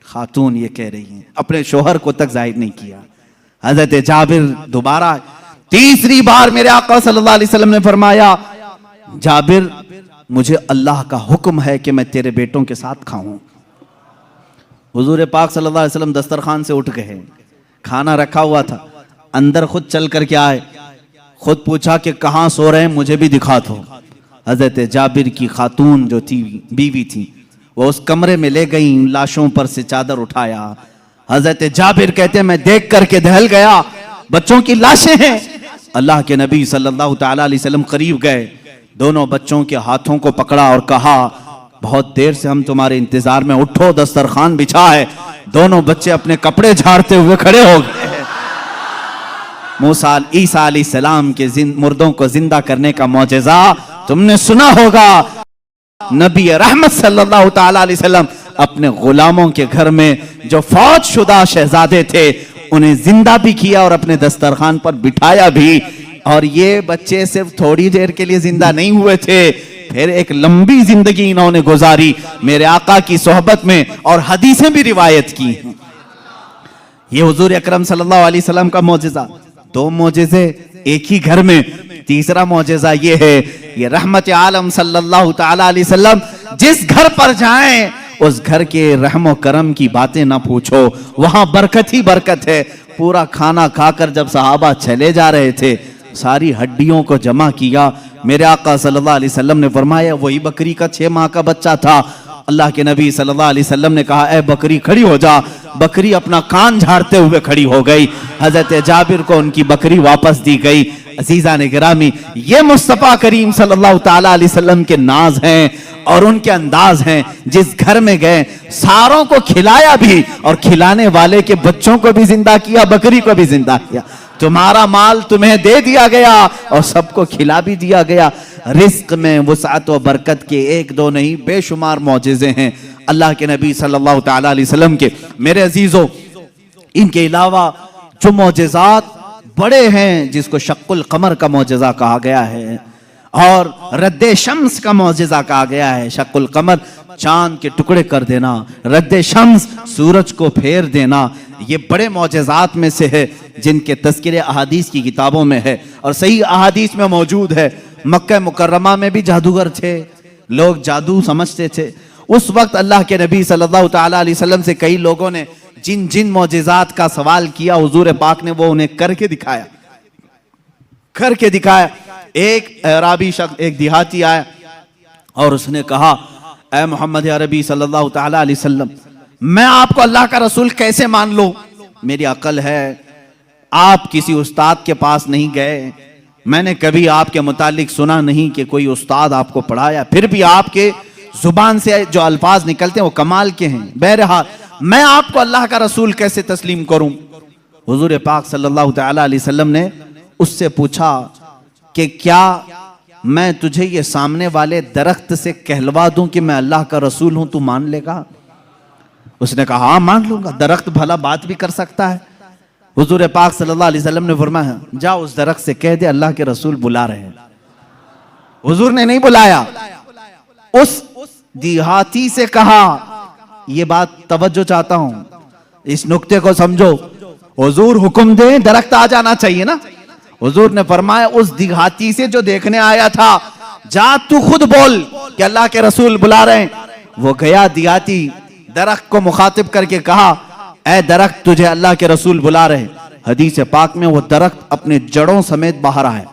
खातून ये कह रही हैं, अपने शोहर को तक जाहिर नहीं किया। हजरत जाबिर दोबारा, तीसरी बार मेरे आका सल्लल्लाहु अलैहि वसल्लम ने फरमाया, जाबिर मुझे अल्लाह का हुक्म है कि मैं तेरे बेटों के साथ खाऊं। हुजूर पाक सल्लल्लाहु अलैहि वसल्लम दस्तरखान से उठ गए, खाना रखा हुआ था, अंदर खुद चल करके आए, खुद पूछा कि कहाँ सो रहे हैं, मुझे भी दिखा दो। हजरत जाबिर की खातून जो थी, बीवी थी, वो उस कमरे में ले गई, लाशों पर से चादर उठाया। हजरत जाबिर कहते हैं मैं देख करके दहल गया, बच्चों की लाशें हैं। अल्लाह के नबी सल्लल्लाहु ताला अलैहि वसल्लम करीब गए, दोनों बच्चों के हाथों को पकड़ा और कहा बहुत देर से हम तुम्हारे इंतजार में, उठो दस्तरखान बिछा है। दोनों बच्चे अपने कपड़े झाड़ते हुए खड़े हो गए। मूसा ईसा अलैहिस्सलाम के मुर्दों को जिंदा करने का मौजज़ा तुमने सुना होगा। नबी रहमत सल्लल्लाहु ताला अलैहि वसल्लम अपने गुलामों के घर में जो फौत शुदा शहजादे थे उन्हें जिंदा भी किया और अपने दस्तरखान पर बिठाया भी। और ये बच्चे सिर्फ थोड़ी देर के लिए जिंदा नहीं हुए थे, फिर एक लंबी जिंदगी इन्होंने गुजारी मेरे आका की सोहबत में, और हदीसें भी रिवायत की। ये हुजूर अकरम सल्लल्लाहु अलैहि वसल्लम का मौजज़ा। दो मौजज़े एक ही घर में। तीसरा मौजज़ा ये है, ये रहमत आलम सल्लल्लाहु ताला अलैहि वसल्लम जिस घर पर जाएं उस घर के रहमो करम की बातें ना पूछो, वहां बरकत ही बरकत है। पूरा खाना खाकर जब सहाबा चले जा रहे थे, सारी हड्डियों को जमा किया। मेरे आका सल्लल्लाहु अलैहि वसल्लम ने फरमाया वही बकरी का 6 माह का बच्चा था। अल्लाह के नबी सल्लल्लाहु अलैहि वसल्लम ने कहा ए बकरी खड़ी हो जा। बकरी अपना कान झाड़ते हुए खड़ी हो गई। हजरत जाबिर को उनकी बकरी वापस दी गई। अजीजा ने गिरामी, ये मुस्तफ़ा करीम सल्लल्लाहु ताला अलैहि वसल्लम के नाज हैं और उनके अंदाज हैं। जिस घर में गए सारों को खिलाया भी और खिलाने वाले के बच्चों को भी जिंदा किया, बकरी को भी जिंदा किया। तुम्हारा माल तुम्हें दे दिया गया और सबको खिला भी दिया गया। रिस्क में वसाअत व बरकत के एक दो नहीं बेशुमार मौजज़े हैं अल्लाह के नबी सल्लल्लाहु ताला अलैहि वसल्लम के। मेरे अजीजों, इनके अलावा जो मौजज़ात बड़े हैं, जिसको शक्कुल कमर का मौजज़ा कहा गया है और रद्दे शम्स का मौजज़ा कहा गया है। शक्कुल कमर चांद के टुकड़े कर देना, रद्दे शम्स सूरज को फेर देना, ये बड़े मौजज़ात में से है जिनके तज़किरे अहादीस की किताबों में है और सही अहादीस में मौजूद है। मक्का मुकर्रमा में भी जादूगर थे, लोग जादू समझते थे। उस वक्त अल्लाह के नबी सल्लल्लाहु ताला अलैहि वसल्लम से कई लोगों ने जिन जिन मौजिज़ात का सवाल किया, हुजूर पाक ने वो उन्हें करके दिखाया, करके दिखाया। एक अराबी शख्स, एक देहाती आया और उसने कहा, ऐ मोहम्मद अरबी सल्लल्लाहु ताला अलैहि वसल्लम, मैं आपको अल्लाह का रसूल कैसे मान लूं? मेरी अकल है, आप किसी उस्ताद के पास नहीं गए, मैंने कभी आपके मुतालिक सुना नहीं कि कोई उस्ताद आपको पढ़ाया, फिर भी आपके जुबान से जो अल्फाज निकलते हैं वो कमाल के हैं। बहरहाल मैं आपको अल्लाह का रसूल कैसे तस्लीम करूं? हुजूर पाक सल्लल्लाहु ताला अलैहि वसल्लम ने उससे पूछा कि क्या मैं तुझे ये सामने वाले दरख्त से कहलवा दूं कि मैं अल्लाह का रसूल हूं, तू मान लेगा? उसने कहा हाँ मान लूंगा, दरख्त भला बात भी कर सकता है। हुजूर पाक सल्लल्लाहु अलैहि वसल्लम ने फरमाया, जा उस दरख्त से कह दे अल्लाह के रसूल बुला रहे हैं। हुजूर ने नहीं बुलाया, उस देहाती से कहा, ये बात तवज्जो चाहता हूं, इस नुक्ते को समझो। हुजूर हुक्म दे दरख्त आ जाना चाहिए ना। हुजूर ने फरमाया उस देहाती से जो देखने आया था, जा तू खुद बोल कि अल्लाह के रसूल बुला रहे हैं। वो गया देहाती, दरख्त को मुखातिब करके कहा, ऐ दरख्त तुझे अल्लाह के रसूल बुला रहे। हदीस पाक में वो दरख्त अपने जड़ों समेत बाहर आया,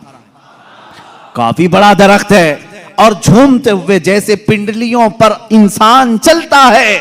काफी बड़ा दरख्त है, और झूमते हुए जैसे पिंडलियों पर इंसान चलता है,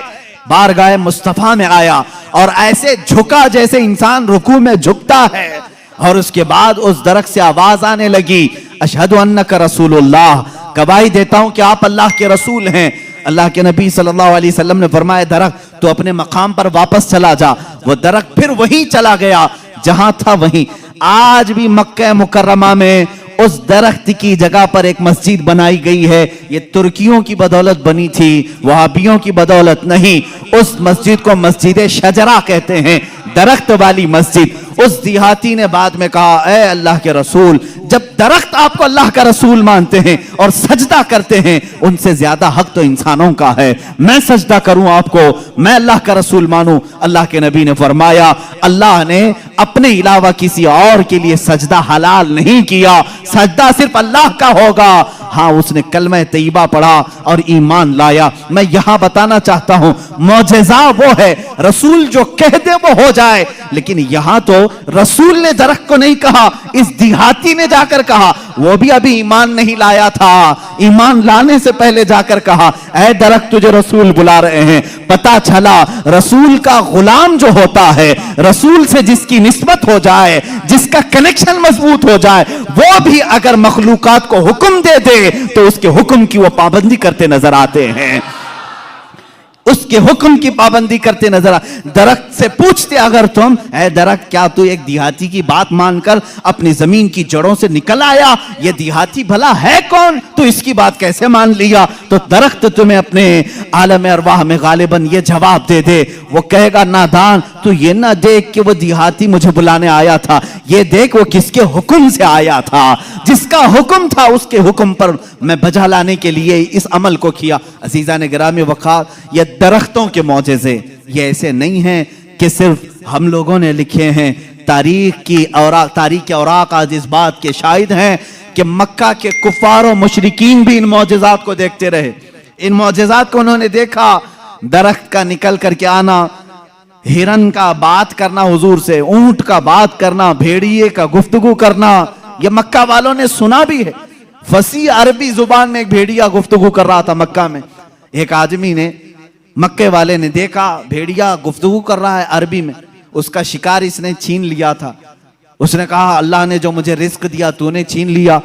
बारगाह मुस्तफा में आया और ऐसे झुका जैसे इंसान रुकू में झुकता है। और उसके बाद उस दरख्त से आवाज आने लगी, अशहदु अन्नका रसूलुल्लाह, गवाही देता हूं कि आप अल्लाह के रसूल हैं। अल्लाह के नबी सल्लल्लाहु अलैहि वसल्लम ने फरमाया, दरख्त तो अपने मकाम पर वापस चला जा। वो दरख्त फिर वहीं चला गया जहां था वहीं। आज भी मक्का मुकर्रमा में उस दरख्त की जगह पर एक मस्जिद बनाई गई है। ये तुर्कियों की बदौलत बनी थी, वहाबियों की बदौलत नहीं। उस मस्जिद को मस्जिद शजरा कहते हैं, दरख्त वाली मस्जिद। उस देहाती ने बाद में कहा, ऐ अल्लाह के रसूल, जब दरख्त आपको अल्लाह का रसूल मानते हैं और सजदा करते हैं, उनसे ज्यादा हक तो इंसानों का है। मैं सजदा करूं आपको, मैं अल्लाह का रसूल मानूं? अल्लाह के नबी ने फरमाया, अल्लाह ने अपने अलावा किसी और के लिए सजदा हलाल नहीं किया, सजदा सिर्फ अल्लाह का होगा। हाँ, उसने कलमा तैयबा पढ़ा और ईमान लाया। मैं यहां बताना चाहता हूं, मौजज़ा वो है, रसूल जो कह दे वो हो जाए। लेकिन यहां तो रसूल ने दरख्त को नहीं कहा, इस देहाती ने जाकर कहा, वो भी अभी ईमान नहीं लाया था, ईमान लाने से पहले जाकर कहा, ऐ दरख्त तुझे रसूल बुला रहे हैं। पता चला रसूल का गुलाम जो होता है, रसूल से जिसकी निस्बत हो जाए, जिसका कनेक्शन मजबूत हो जाए, वो भी अगर मखलूकात को हुक्म दे दे तो उसके हुक्म की वो पाबंदी करते नजर आते हैं, उसके हुक्म की पाबंदी करते नजर आ। दरख्त से पूछते अगर तुम, ऐ दरख्त क्या तू एक देहाती की बात मानकर अपनी जमीन की जड़ों से निकल आया? ये देहाती भला है कौन, तू इसकी बात कैसे मान लिया? तो दरख्त तुम्हें अपने आलम अरवाह में गालिबन ये जवाब दे दे। वो कहेगा, नादान, तू ये ना देख कि वो देहाती मुझे बुलाने आया था, ये देख वो किसके हुक्म से आया था। जिसका हुक्म था उसके हुक्म पर मैं बजा लाने के लिए इस अमल को किया। अजीजा ने गिरामी वक़ार, ये दरख्तों के मौजज़े ये ऐसे नहीं हैं कि सिर्फ हम लोगों ने लिखे हैं। तारीख औराक आज इस बात के शाहिद हैं कि मक्का के कुफार और मुशरिकीन भी इन मौजज़ात को देखते रहे। इन मौजज़ात को उन्होंने देखा, दरख्त का निकल करके आना, हिरन का बात करना हुजूर से, ऊंट का बात करना, भेड़िए का गुफ्तगू करना, ये मक्का वालों ने सुना भी है। फसी अरबी जुबान में एक भेड़िया गुफ्तगू कर रहा था मक्का में। एक आदमी ने, मक्के वाले ने देखा भेड़िया गुफ्तगू कर रहा है अरबी में, उसका शिकार इसने छीन लिया था। उसने कहा, अल्लाह ने जो मुझे रिस्क दिया तूने छीन लिया।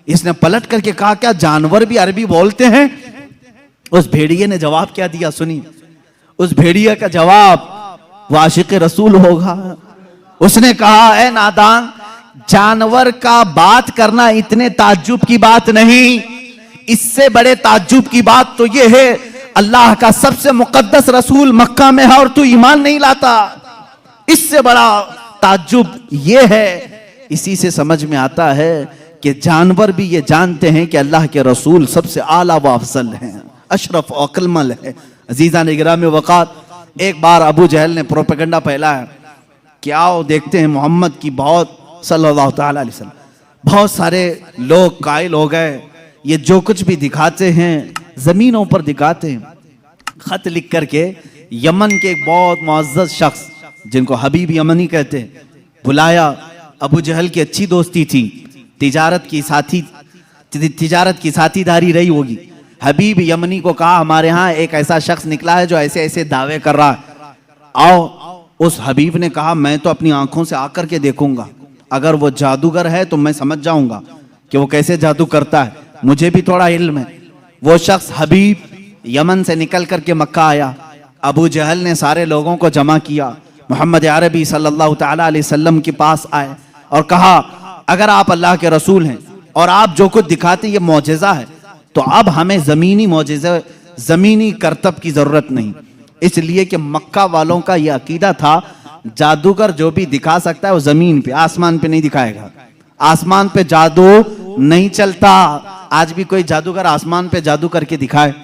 इसने पलट करके कहा, क्या जानवर भी अरबी बोलते हैं? उस भेड़िए ने जवाब क्या दिया सुनी। उस भेड़िए का जवाब वो आशिक रसूल होगा। उसने कहा, ए नादान, जानवर का बात करना इतने ताज्जुब की बात नहीं, इससे बड़े ताज्जुब की बात तो यह है, अल्लाह का सबसे मुकद्दस रसूल मक्का में है और तू ईमान नहीं लाता। इससे बड़ा ताज्जुब यह है। इसी से समझ में आता है कि जानवर भी ये जानते हैं कि अल्लाह के रसूल सबसे आला व अफजल हैं, अशरफ और अक्लमल है। अजीजा ने गिरामी वक़ार, एक बार अबू जहल ने प्रोपेगेंडा फैलाया कि आओ देखते हैं मोहम्मद की बहुत सल्लल्लाहु ताला अलैहि वसल्लम, बहुत सारे लोग कायल हो गए, ये जो कुछ भी दिखाते हैं जमीनों पर दिखाते हैं। खत लिख करके यमन के एक बहुत मुअज़्ज़ज़ शख्स जिनको हबीब यमनी कहते हैं बुलाया। अबू जहल की अच्छी दोस्ती थी, तिजारत की साथीदारी रही होगी। हबीब यमनी को कहा हमारे यहाँ एक ऐसा शख्स निकला है जो ऐसे ऐसे दावे कर रहा है, आओ। उस हबीब ने कहा मैं तो अपनी आंखों से आकर के देखूंगा, अगर वो जादूगर है तो मैं समझ जाऊंगा कि वो कैसे जादू करता है, मुझे भी थोड़ा इल्म है। वो शख्स हबीब यमन से निकल करके मक्का आया। अबू जहल ने सारे लोगों को जमा किया, मोहम्मद अरबी सल्लल्लाहु ताला अलैहि वसल्लम के पास आए और कहा अगर आप अल्लाह के रसूल हैं और आप जो कुछ दिखाते ये मौजज़ा है, तो अब हमें ज़मीनी मौजज़ा, ज़मीनी करतब की ज़रूरत नहीं। इसलिए कि मक्का वालों का ये अकीदा था जादूगर जो भी दिखा सकता है वो ज़मीन पे, आसमान पे नहीं दिखाएगा। आसमान पे जादू नहीं चलता। आज भी कोई जादूगर आसमान पे जादू करके दिखाए,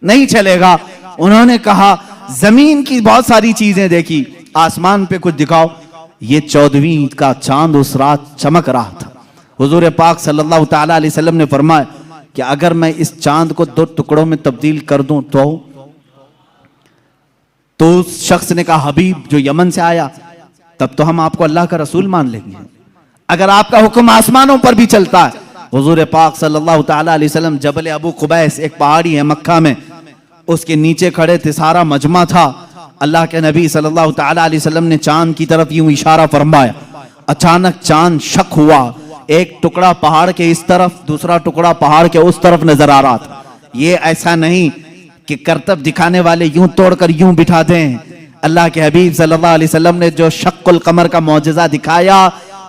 नहीं चलेगा। उन्होंने कहा जमीन की बहुत सारी चीजें देखी, आसमान पे कुछ दिखाओ। ये 14वीं ईद का चांद उस रात चमक रहा था। हुजूर पाक सल्लल्लाहु ताला अलैहि वसल्लम ने फरमाया कि अगर मैं इस चांद को 2 टुकड़ों में तब्दील कर दूं तो उस शख्स ने कहा हबीब जो यमन से आया, तब तो हम आपको अल्लाह का रसूल मान लेंगे, अगर आपका हुक्म आसमानों पर भी चलता है। हुजूर पाक सल्लल्लाहु ताला अलैहि वसल्लम जबल अबू कुबैस, एक पहाड़ी है मक्का में, उसके नीचे खड़े थे, सारा मजमा था। अल्लाह के नबी सल्लल्लाहु ताला अलैहि वसल्लम ने चांद की तरफ यूं इशारा फरमाया। अचानक चांद शक हुआ, एक टुकड़ा पहाड़ के इस तरफ, दूसरा टुकड़ा पहाड़ के उस तरफ नजर आ रहा था। ये ऐसा नहीं कि करतब दिखाने वाले यूं तोड़कर यूं बिठा दें। अल्लाह के हबीब सल्लल्लाहु अलैहि वसल्लम ने जो शक्कुल कमर का मौजज़ा दिखाया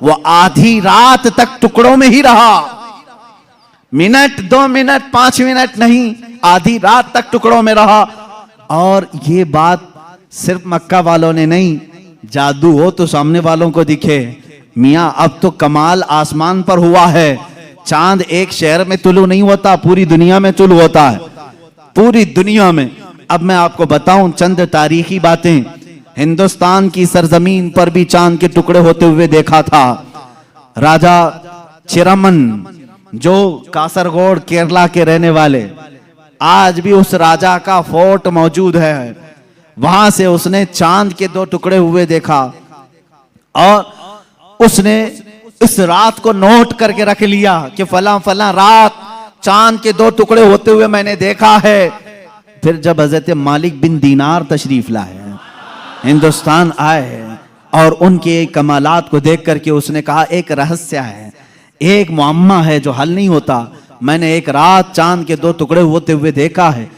वो आधी रात तक टुकड़ों में ही रहा। मिनट, 2 मिनट, 5 मिनट नहीं, आधी रात तक टुकड़ों में रहा। और ये बात सिर्फ मक्का वालों ने नहीं, जादू हो तो सामने वालों को दिखे। मियाँ अब तो कमाल आसमान पर हुआ है। चांद एक शहर में तुलू नहीं होता, पूरी दुनिया में तुलू होता है, पूरी दुनिया में। अब मैं आपको बताऊं चंद तारीखी बातें। हिंदुस्तान की सरजमीन पर भी चांद के टुकड़े होते हुए देखा था। राजा चिरमन जो कासरगोड केरला के रहने वाले, आज भी उस राजा का फोर्ट मौजूद है। वहां से उसने चांद के 2 टुकड़े हुए देखा और उसने इस रात को नोट करके रख लिया कि फला फला रात चांद के 2 टुकड़े होते हुए मैंने देखा है। फिर जब हजरत मालिक बिन दीनार तशरीफ लाए, हिंदुस्तान आए और उनके कमालात को देख करके उसने कहा एक रहस्य है, एक मुअम्मा है जो हल नहीं होता। मैंने एक रात चांद के 2 टुकड़े होते हुए देखा है।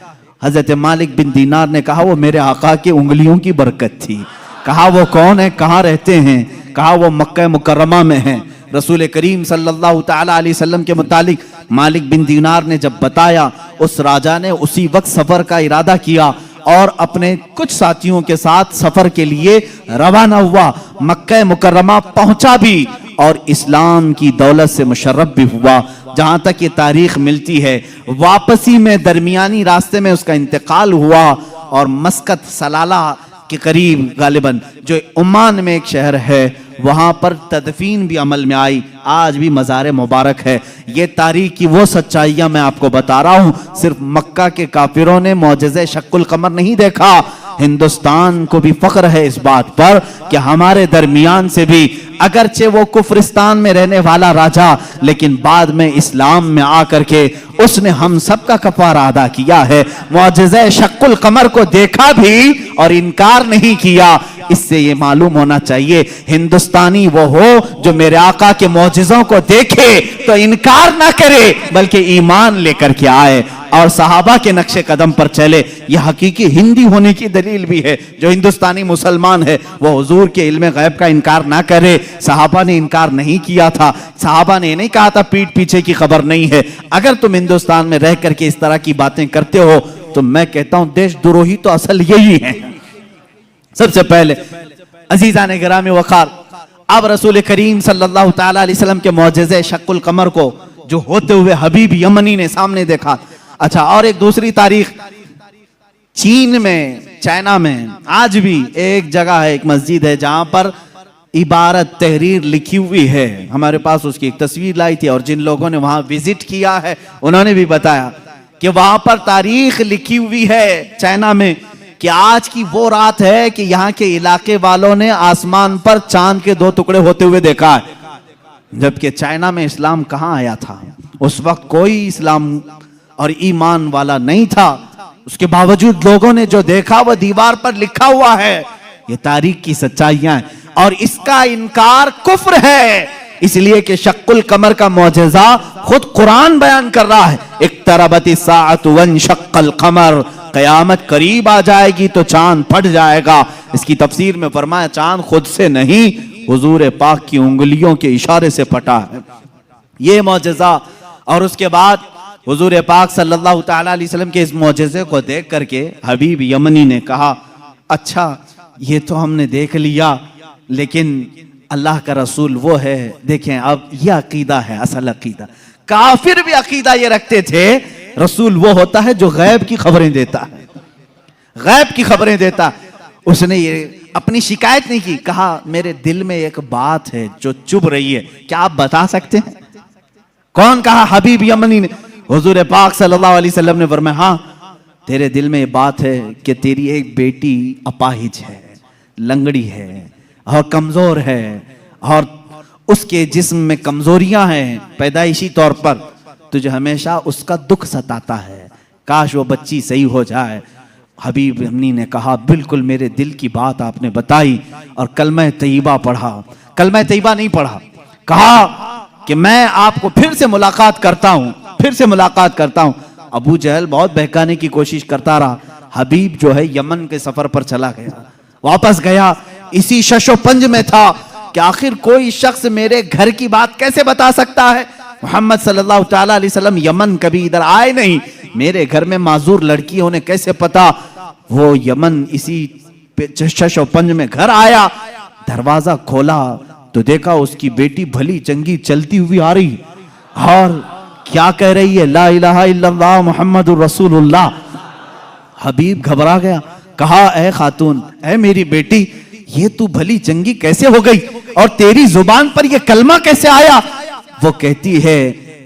हजरत मालिक बिन दीनार ने कहा वो मेरे आका की उंगलियों की बरकत थी। कहा वो कौन है, कहाँ रहते हैं? कहा वो मक्का मुकर्रमा में है। रसूल करीम सल्लल्लाहु ताला अलैहि वसल्लम के मुतालिक मालिक बिन दीनार ने जब बताया, उस राजा ने उसी वक्त सफर का इरादा किया और अपने कुछ साथियों के साथ सफर के लिए रवाना हुआ। मक्का मुकर्रमा पहुंचा भी और इस्लाम की दौलत से मुशर्रफ भी हुआ। जहां तक ये तारीख मिलती है, वापसी में दरमियानी रास्ते में उसका इंतकाल हुआ और मस्कत सलाला के करीब गालिबन जो ओमान में एक शहर है, वहां पर तदफीन भी अमल में आई। आज भी मज़ार मुबारक है। ये तारीख की वो सच्चाइयां मैं आपको बता रहा हूं। सिर्फ मक्का के काफिरों ने मौजज़े शक्कुल कमर नहीं देखा, हिंदुस्तान को भी फख्र है इस बात पर कि हमारे दरमियान से भी, अगरचे वो कुफरिस्तान में रहने वाला राजा, लेकिन बाद में इस्लाम में आकर के उसने हम सब का कफारा अदा किया है। मौजज़े शक्कुल कमर को देखा भी और इनकार नहीं किया। इससे ये मालूम होना चाहिए हिंदुस्तानी वो हो जो मेरे आका के मौजज़ों को देखे तो इनकार ना करे, बल्कि ईमान लेकर के आए और सहाबा के नक्शे कदम पर चले। यह हकीकी हिंदी होने की दलील भी है। जो हिंदुस्तानी मुसलमान है वो हुजूर के इल्म गैब का इनकार ना करे। सहाबा ने इनकार नहीं किया था। सहाबा ने नहीं कहा था पीठ पीछे की खबर नहीं है। अगर तुम हिंदुस्तान में रह करके इस तरह की बातें करते हो तो मैं कहता हूं देशद्रोही तो असल यही है। सबसे पहले अजीज़ान गिरामी वक़ार, अब रसूल करीम सल्लल्लाहु ताला अलैहि वसल्लम के मौजज़े शक्कुल कमर को जो होते हुए हबीब यमनी ने सामने देखा। अच्छा, और एक दूसरी तारीख, चीन में, चाइना में आज भी एक जगह है, एक मस्जिद है जहां पर इबारत तहरीर लिखी हुई है। हमारे पास उसकी एक तस्वीर लाई थी और जिन लोगों ने वहां विजिट किया है उन्होंने भी बताया कि वहां पर तारीख लिखी हुई है चाइना में कि आज की वो रात है कि यहाँ के इलाके वालों ने आसमान पर चांद के 2 टुकड़े होते हुए देखा है, जबकि चाइना में इस्लाम कहाँ आया था? उस वक्त कोई इस्लाम और ईमान वाला नहीं था। उसके बावजूद लोगों ने जो देखा वो दीवार पर लिखा हुआ है। ये तारीख की सच्चाइयां हैं और इसका इनकार कुफ्र है, इसलिए कि शक्कुल कमर का मौजज़ा खुद कुरान बयान कर रहा है। इक्तरबती साअतु वंशक्कल कमर, कयामत करीब आ जाएगी तो चांद फट जाएगा। इसकी तफसीर में फरमाया चांद खुद से नहीं, हुजूर पाक की उंगलियों के इशारे से फटा है। ये मौजज़ा। और उसके बाद हुजूर पाक सल्लल्लाहु तआला अलैहि वसल्लम के इस मौजज़े को देख करके हबीब यमनी ने कहा, अच्छा ये तो हमने देख लिया, लेकिन अल्लाह का रसूल वो है। देखें अब यह अकीदा है, असल अकीदा। काफिर भी अकीदा ये रखते थे रसूल वो होता है जो गैब की खबरें देता है, गैब की खबरें देता। उसने ये अपनी शिकायत नहीं की, कहा मेरे दिल में एक बात है जो चुभ रही है, क्या आप बता सकते हैं? कौन कहा? हबीब यमनी ने। हुजूर पाक सल्लल्लाहु अलैहि वसल्लम ने फरमाया, हाँ तेरे दिल में ये बात है कि तेरी एक बेटी अपाहिज है, लंगड़ी है और कमजोर है और उसके जिस्म में कमजोरियां हैं पैदाइशी तौर पर, तुझे हमेशा उसका दुख सताता है, काश वो बच्ची सही हो जाए। हबीब यमनी ने कहा, बिल्कुल मेरे दिल की बात आपने बताई, और कलमा तैयबा पढ़ा। कलमा तैयबा नहीं पढ़ा, कहा कि मैं आपको फिर से मुलाकात करता हूं, फिर से मुलाकात करता हूं। अबू जहल बहुत बहकाने की कोशिश करता रहा। हबीब जो है यमन के सफर पर चला गया, वापस गया, इसी शशोपंज में था कि आखिर कोई शख्स मेरे घर की बात कैसे बता सकता है? मोहम्मद सल्लल्लाहु तआला अलैहि वसल्लम यमन कभी इधर आए नहीं, मेरे घर में माजूर लड़की उन्हें कैसे पता? वो यमन इसी शशोपंज में घर आया, दरवाजा खोला तो देखा उसकी बेटी भली चंगी चलती हुई आ रही और क्या कह रही है, ला इलाहा इल्लल्लाह मुहम्मदुर रसूलुल्लाह। हबीब घबरा गया, कहा ए खातून, ए मेरी बेटी, ये तू भली चंगी कैसे हो गई और तेरी जुबान पर ये कलमा कैसे आया? वो कहती है,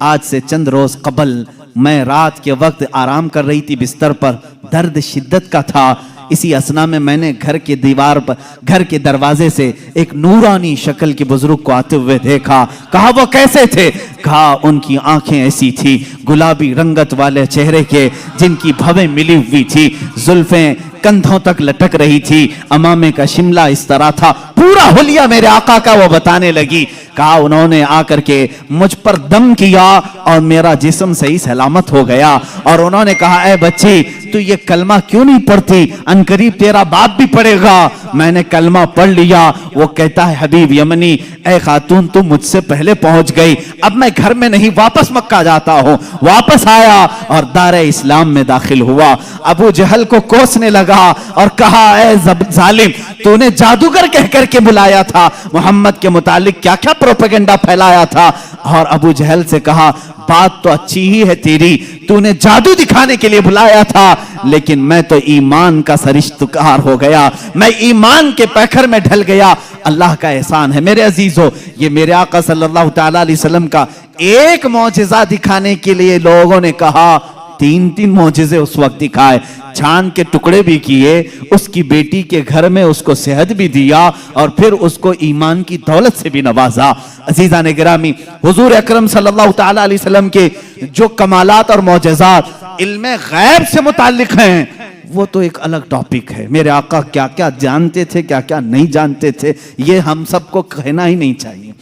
आज से चंद रोज कबल मैं रात के वक्त आराम कर रही थी बिस्तर पर, दर्द शिद्दत का था, इसी असना में मैंने घर के दीवार पर, घर के दरवाजे से एक नूरानी शक्ल के बुजुर्ग को आते हुए देखा। कहा वो कैसे थे? कहा उनकी आंखें ऐसी थी गुलाबी रंगत वाले चेहरे के, जिनकी भवें मिली हुई थी, जुल्फें कंधों तक लटक रही थी, अमामे का शिमला इस तरह था, पूरा हुलिया मेरे आका का वो बताने लगी। कहा उन्होंने आकर के मुझ पर दम किया और मेरा जिस्म सही सलामत हो गया, और उन्होंने कहा ए बच्ची तू ये कलमा क्यों नहीं पढ़ती, अनकरीब तेरा बाप भी पढ़ेगा। मैंने कलमा पढ़ लिया। वो कहता है हबीब यमनी, ए खातून तू मुझसे पहले पहुंच गई, अब मैं घर में नहीं वापस मक्का जाता हूँ। वापस आया और दारे इस्लाम में दाखिल हुआ। अबू जहल को कोसने लगा और कहा ए जालिम, तूने जादूगर कह करके बुलाया था, मोहम्मद के मुतालिक क्या क्या प्रोपेगेंडा फैलाया था। और अबू जहल से कहा बात तो अच्छी ही है तेरी, तूने जादू दिखाने के लिए बुलाया था, लेकिन मैं तो ईमान का सरिश्तेदार हो गया, मैं ईमान के पैखर में ढल गया। अल्लाह का एहसान है मेरे अजीजों, ये मेरे आका सल्लल्लाहु तआला अलैहि वसल्लम का एक मौजिज़ा दिखाने के लिए लोगों ने कहा 3-3 मौजिज़े उस वक्त दिखाए, चांद के टुकड़े भी किए, उसकी बेटी के घर में उसको सेहत भी दिया और फिर उसको ईमान की दौलत से भी नवाजा। अजीज़ान गिरामी, हुजूर अकरम सल्लल्लाहु तआला अलैहि वसल्लम के जो कमालात और मौजिज़ात इल्मे गैब से मुताल्लिक हैं, वो तो एक अलग टॉपिक है। मेरे आका क्या क्या जानते थे, क्या क्या नहीं जानते थे, ये हम सबको कहना ही नहीं चाहिए।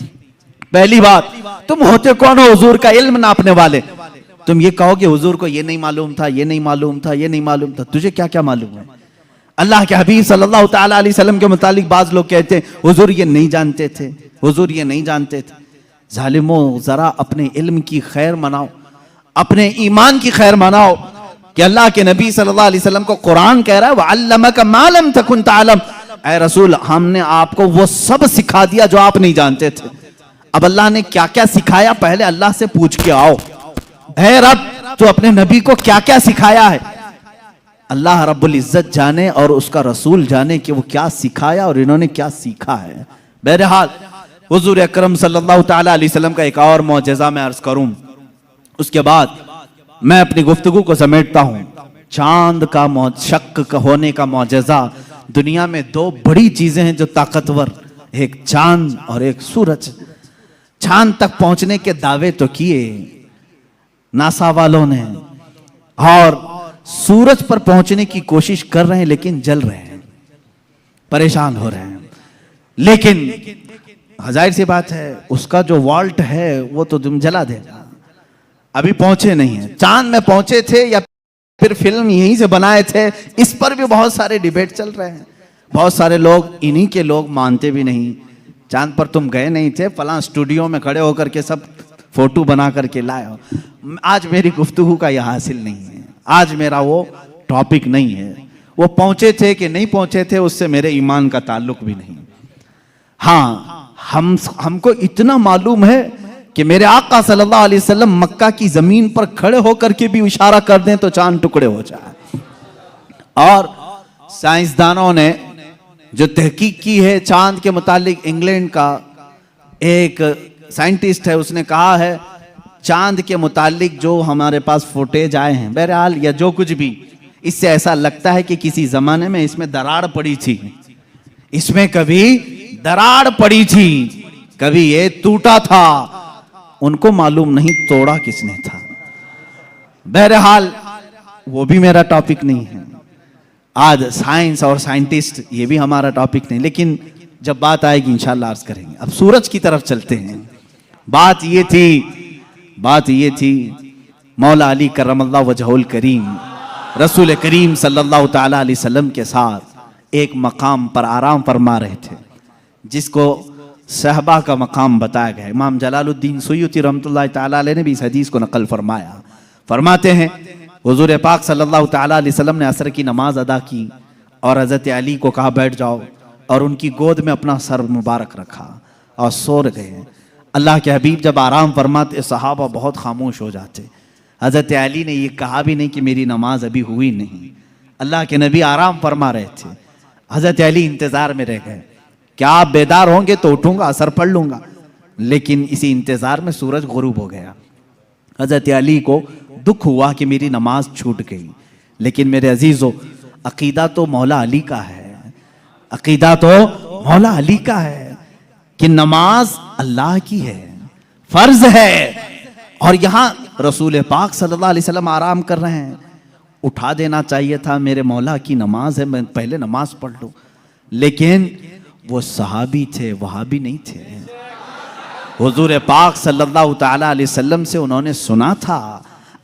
पहली बात, तुम होते कौन हो हुजूर का इल्म नापने वाले? तुम ये कहोगे हुजूर को ये नहीं मालूम था, ये नहीं मालूम था, ये नहीं मालूम था, तुझे क्या क्या मालूम है? अल्लाह के हबीब सल्लल्लाहु तआला अलैहि वसल्लम के मुतालिक बाज लोग कहते हैं हुजूर ये नहीं जानते थे, हुजूर ये नहीं जानते थे। जालिमों, जरा अपने इल्म की खैर मनाओ, अपने ईमान की खैर मनाओ कि अल्लाह के नबी सल्लल्लाहु अलैहि वसल्लम को कुरान कह रहा है वअल्लमका मा लम तकुन तअलम, ऐ रसूल हमने आपको वो सब सिखा दिया जो आप नहीं जानते थे। अब अल्लाह ने क्या क्या सिखाया, पहले अल्लाह से पूछ के आओ, ऐ रब तो अपने नबी को क्या क्या सिखाया है? अल्लाह रब्बुल इज्जत जाने और उसका रसूल जाने कि वो क्या सिखाया और इन्होंने क्या सीखा है। बहरहाल हुजूर अकरम सल्लल्लाहु तआला अलैहि वसल्लम का एक और मौजज़ा मैं अर्ज करूं, उसके बाद मैं अपनी गुफ्तगू को समेटता हूं। चांद का शक का होने का मौजज़ा, दुनिया में दो बड़ी चीजें हैं जो ताकतवर, एक चांद और एक सूरज। चांद तक पहुंचने के दावे तो किए नासा वालों ने, और सूरज पर पहुंचने की कोशिश कर रहे हैं, लेकिन जल रहे हैं, परेशान हो रहे हैं। लेकिन जाहिर सी बात है, उसका जो वॉल्ट है वो तो तुम जला देगा। अभी पहुंचे नहीं है। चांद में पहुंचे थे या फिर फिल्म यहीं से बनाए थे, इस पर भी बहुत सारे डिबेट चल रहे हैं। बहुत सारे लोग, इन्हीं के लोग मानते भी नहीं, चांद पर तुम गए नहीं थे, फलां स्टूडियो में खड़े होकर के सब फोटो बना करके लाए हो। आज मेरी गुफ्तगू का यह हासिल नहीं है, आज मेरा वो टॉपिक नहीं है। वो पहुंचे थे कि नहीं पहुंचे थे, उससे मेरे ईमान का ताल्लुक भी नहीं। हाँ, हमको इतना मालूम है कि मेरे आका सल्लल्लाहु अलैहि वसल्लम मक्का की जमीन पर खड़े होकर के भी इशारा कर दें तो चांद टुकड़े हो जाए। और साइंसदानों ने जो तहकीक की है चांद के मुतालिक, इंग्लैंड का एक साइंटिस्ट है, उसने कहा है चांद के मुतालिक जो हमारे पास फुटेज आए हैं, बहरहाल या जो कुछ भी, इससे ऐसा लगता है कि किसी जमाने में इसमें दरार पड़ी थी, इसमें कभी दरार पड़ी थी, कभी ये टूटा था। उनको मालूम नहीं तोड़ा किसने था। बहरहाल वो भी मेरा टॉपिक नहीं है आज। साइंस और साइंटिस्ट ये भी हमारा टॉपिक नहीं, लेकिन जब बात आएगी इंशाल्लाह अर्ज करेंगे। अब सूरज की तरफ चलते हैं। बात ये थी मौला अली करमल्लाहु वजहुल करीम रसूल करीम सल्लल्लाहु ताला अलैहि वसल्लम के साथ एक मकाम पर आराम फरमा रहे थे, जिसको सहबा का मकाम बताया गया। इमाम जलालुद्दीन सुयूती रहमतुल्लाह ताला अलैह ने भी इस हदीस को नकल फरमाया। फरमाते हैं हुजूर पाक सल्लल्लाहु ताला अलैहि वसल्लम ने असर की नमाज अदा की और हज़रत अली को कहा बैठ जाओ, और उनकी गोद में अपना सर मुबारक रखा और सो गए। अल्लाह के हबीब जब आराम फरमाते सहाबा बहुत खामोश हो जाते। हज़रत अली ने ये कहा भी नहीं कि मेरी नमाज अभी हुई नहीं, अल्लाह के नबी आराम फरमा रहे थे। हज़रत अली इंतज़ार में रह गए, क्या आप बेदार होंगे तो उठूंगा असर पढ़ लूंगा। लेकिन इसी इंतज़ार में सूरज गुरूब हो गया। हज़रत अली को दुख हुआ कि मेरी नमाज छूट गई। लेकिन मेरे अजीज़ों, अकीदा तो मौला अली का है, अकीदा तो मौला अली का है कि नमाज अल्लाह की है, फर्ज है। और यहां रसूल पाक सल्लल्लाहु अलैहि वसल्लम आराम कर रहे हैं, उठा देना चाहिए था, मेरे मौला की नमाज है, मैं पहले नमाज पढ़ लूं। लेकिन वो सहाबी थे, वहाबी नहीं थे। हुजूर पाक सल्लल्लाहु ताला अलैहि वसल्लम से उन्होंने सुना था,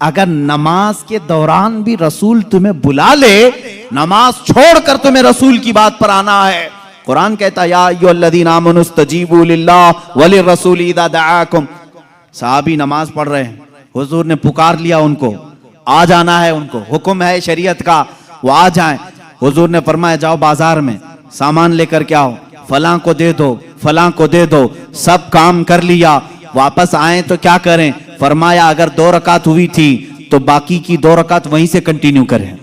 अगर नमाज के दौरान भी रसूल तुम्हें बुला ले, नमाज छोड़कर तुम्हें रसूल की बात पर आना है। कुरान कहता है या अय्युहल्लज़ीना आमनू इस्तजीबू लिल्लाह व लिर्रसूल इज़ा दआकुम। साहबी नमाज पढ़ रहे हैं, हुजूर ने पुकार लिया उनको, आ जाना है, उनको हुक्म है शरीयत का, वो आ जाएं। हुजूर ने फरमाया जाओ बाजार में सामान लेकर के आओ, फलां को दे दो, फलां को दे दो। सब काम कर लिया, वापस आए तो क्या करें? फरमाया अगर 2 रकात हुई थी तो बाकी की 2 रकात वहीं से कंटिन्यू करें,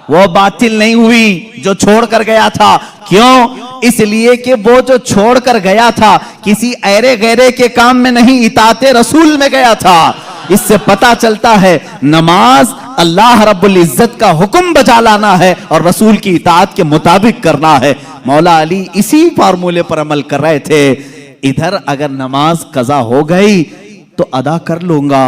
वो बातिल नहीं हुई जो छोड़ कर गया था। क्यों? इसलिए कि वो जो छोड़ कर गया था किसी ऐरे गैरे के काम में नहीं, इताते रसूल में गया था। इससे पता चलता है नमाज अल्लाह रब्बुल इज्जत का हुक्म बजा लाना है और रसूल की इताअत के मुताबिक करना है। मौला अली इसी फार्मूले पर अमल कर रहे थे। इधर अगर नमाज कज़ा हो गई तो अदा कर लूंगा,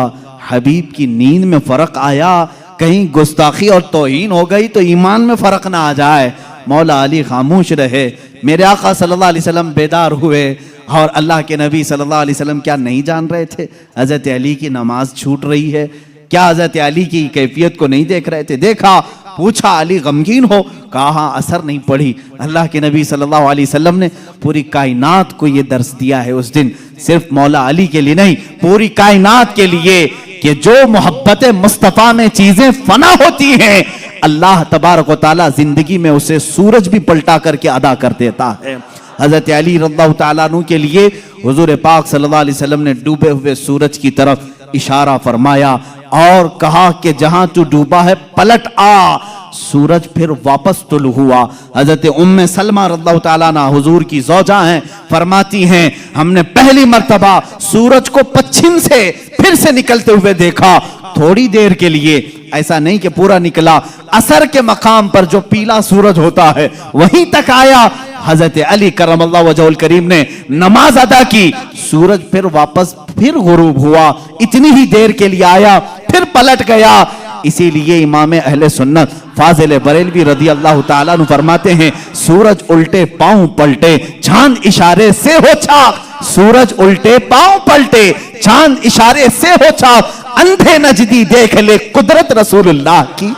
हबीब की नींद में फर्क आया, कहीं गुस्ताखी और तौहीन हो गई तो ईमान में फर्क ना आ जाए। मौला अली खामोश रहे। मेरे आका सल्लल्लाहु अलैहि वसल्लम बेदार हुए और अल्लाह के नबी सल्लल्लाहु अलैहि वसल्लम क्या नहीं जान रहे थे हज़रत अली की नमाज छूट रही है? क्या हज़रत अली की कैफियत को नहीं देख रहे थे? देखा, पूछा, अली गमगीन हो? कहा असर नहीं पड़ी। अल्लाह के नबी सल्लल्लाहु अलैहि वसल्लम ने पूरी कायनात को ये दर्स दिया है उस दिन, सिर्फ मौला अली के लिए नहीं, पूरी कायनात के लिए, कि जो मोहब्बत मुस्तफ़ा में चीजें फना होती हैं, अल्लाह तबारक व तआला जिंदगी में उसे सूरज भी पलटा करके अदा कर देता है। हजरत अली रज़ियल्लाहु तआला अन्हु के लिए हुजूर पाक सल्लल्लाहु अलैहि वसल्लम ने डूबे हुए सूरज की तरफ इशारा फरमाया और कहा कि जहां तू डूबा है पलट आ, सूरज फिर वापस तुलू हुआ। हजरत उम्मे सलमा रज़ियल्लाहु ताला अन्हा हुजूर की ज़ौजा हैं, फरमाती हैं हमने पहली मर्तबा सूरज को पश्चिम से फिर से निकलते हुए देखा, थोड़ी देर के लिए, ऐसा नहीं कि पूरा निकला, असर के मकाम पर जो पीला सूरज होता है वहीं तक आया। हजरत अली करमल्लाहु वजहुल करीम ने नमाज अदा की, सूरज फिर वापस फिर गुरूब हुआ, इतनी ही देर के लिए आया फिर पलट गया। इसीलिए इमाम अहले सुन्नत फाजिल बरेलवी रदी अल्लाह ताला अन्हु फरमाते हैं सूरज उल्टे पांव पलटे चांद इशारे से हो चाक, सूरज उल्टे पांव पलटे चांद इशारे से हो चाक, अंधे नजदी देख ले कुदरत रसूलुल्लाह की,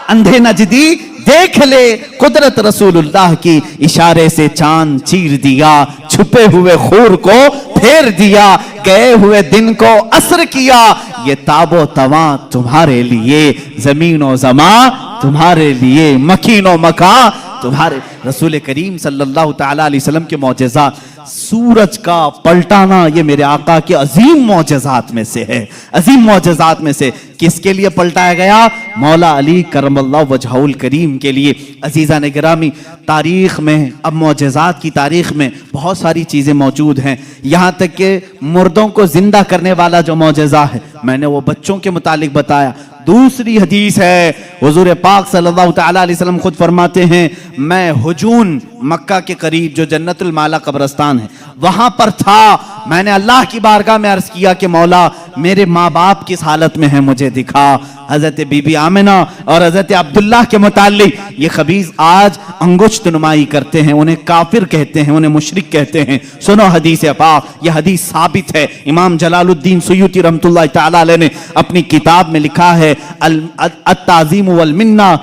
अंधे नजदी देख ले कुदरत रसूलुल्लाह की, इशारे से चांद चीर दिया, छुपे हुए खूर को फेर दिया, गए हुए दिन को असर किया, ये ताबो तवा तुम्हारे लिए, जमीनो जमा तुम्हारे लिए, मकीनो मका तुम्हारे। रसूल करीम सल्लल्लाहु ताला अलैहि वसल्लम के मौजज़ात, सूरज का पलटाना ये मेरे आका के अजीम मौजज़ात में से है, अजीम मौजज़ात में से। किसके लिए पलटाया गया? मौला अली करमल्लाहु वजहुल करीम के लिए। अजीज़ान गिरामी, तारीख में, अब मौजज़ात की तारीख में बहुत सारी चीज़ें मौजूद हैं, यहाँ तक कि मुर्दों को जिंदा करने वाला जो मौजज़ा है, मैंने वो बच्चों के मुतालिक बताया। दूसरी हदीस है, हुजूर पाक सल्लल्लाहु ताला अलैहि वसल्लम खुद फरमाते हैं मैं हुजून मक्का के करीब जो जन्नतुल माला कब्रस्तान है वहां पर था, मैंने अल्लाह की बारगाह में अर्ज किया कि मौला मेरे माँ बाप किस हालत में है मुझे दिखा। हजरत बीबी आमिना और हजरत अब्दुल्लाह के मुतालिक ये खबीज आज अंगुश्त नुमाई करते हैं, उन्हें काफिर कहते हैं, उन्हें मुशरिक कहते हैं। सुनो हदीस पाक, यह हदीस साबित है। इमाम जलालुद्दीन सुयूती रहमतुल्लाह तआला अलैह ने अपनी किताब में लिखा है अत-ताज़ीम वल मिन्ना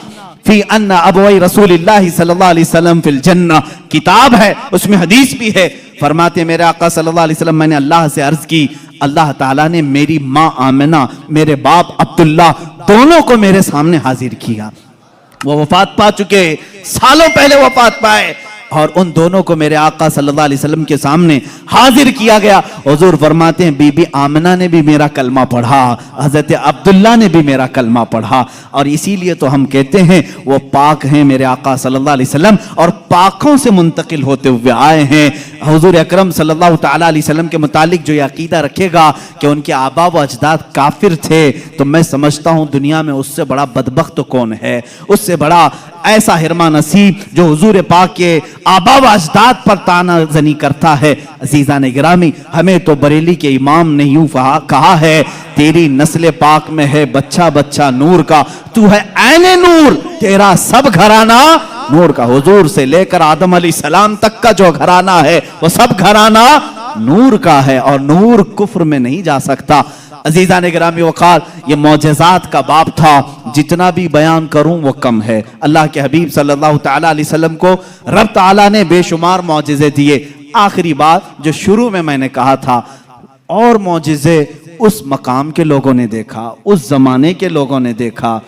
फी अन्ना अबवई रसूलिल्लाह सल्लल्लाहु अलैहि वसल्लम फिल जन्नह, किताब है उसमें हदीस भी है। फरमाते मेरे आका सल्लल्लाहु अलैहि वसल्लम मैंने अल्लाह से अर्ज की, अल्लाह ताला ने मेरी माँ आमिना, मेरे बाप अब्दुल्ला दोनों को मेरे सामने हाजिर किया। वो वफात पा चुके, सालों पहले वफात पाए, और उन दोनों को मेरे आका सल्लल्लाहु अलैहि वसल्लम के सामने हाजिर किया गया। हुजूर फरमाते हैं बीबी आमिना ने भी मेरा कलमा पढ़ा, हजरत अब्दुल्ला ने भी मेरा कलमा पढ़ा, और इसीलिए तो हम कहते हैं वो पाक हैं मेरे आका सल्लल्लाहु अलैहि वसल्लम, और पाकों से मुंतकिल होते हुए आए हैं। हुजूर अकरम सल्लल्लाहु ताला अलैहि वसल्लम के मुतालिक जो ये अकीदा रखेगा कि उनके आबा व अजदाद काफिर थे, तो मैं समझता हूँ दुनिया में उससे बड़ा बदबख्त कौन है, उससे बड़ा ऐसा हिरमा नसीब जो हुजूर पाक के आबा व अजदाद पर ताना जनी करता है। अजीज़ान गिरामी, हमें तो बरेली के इमाम ने यूं कहा है तेरी नस्ल पाक में है बच्चा बच्चा नूर का, तू है ऐने नूर, तेरा सब घराना नूर का। हुजूर से लेकर आदम अलैहिस्सलाम तक का जो घराना है वो सब घराना नूर का है, और नूर कुफ्र में नहीं जा सकता। अजीज़ान गिरामी वक़ार, ये मौजज़ात का बाब था, जितना भी बयान करूं वो कम है। अल्लाह के हबीब सल्लल्लाहु ताला अलैहि वसल्लम को रब ताला ने बेशुमार मौजज़े दिए। आखिरी बात जो शुरू में मैंने कहा था, और मौजज़े उस मकाम के लोगों ने देखा, उस जमाने के लोगों ने देखा।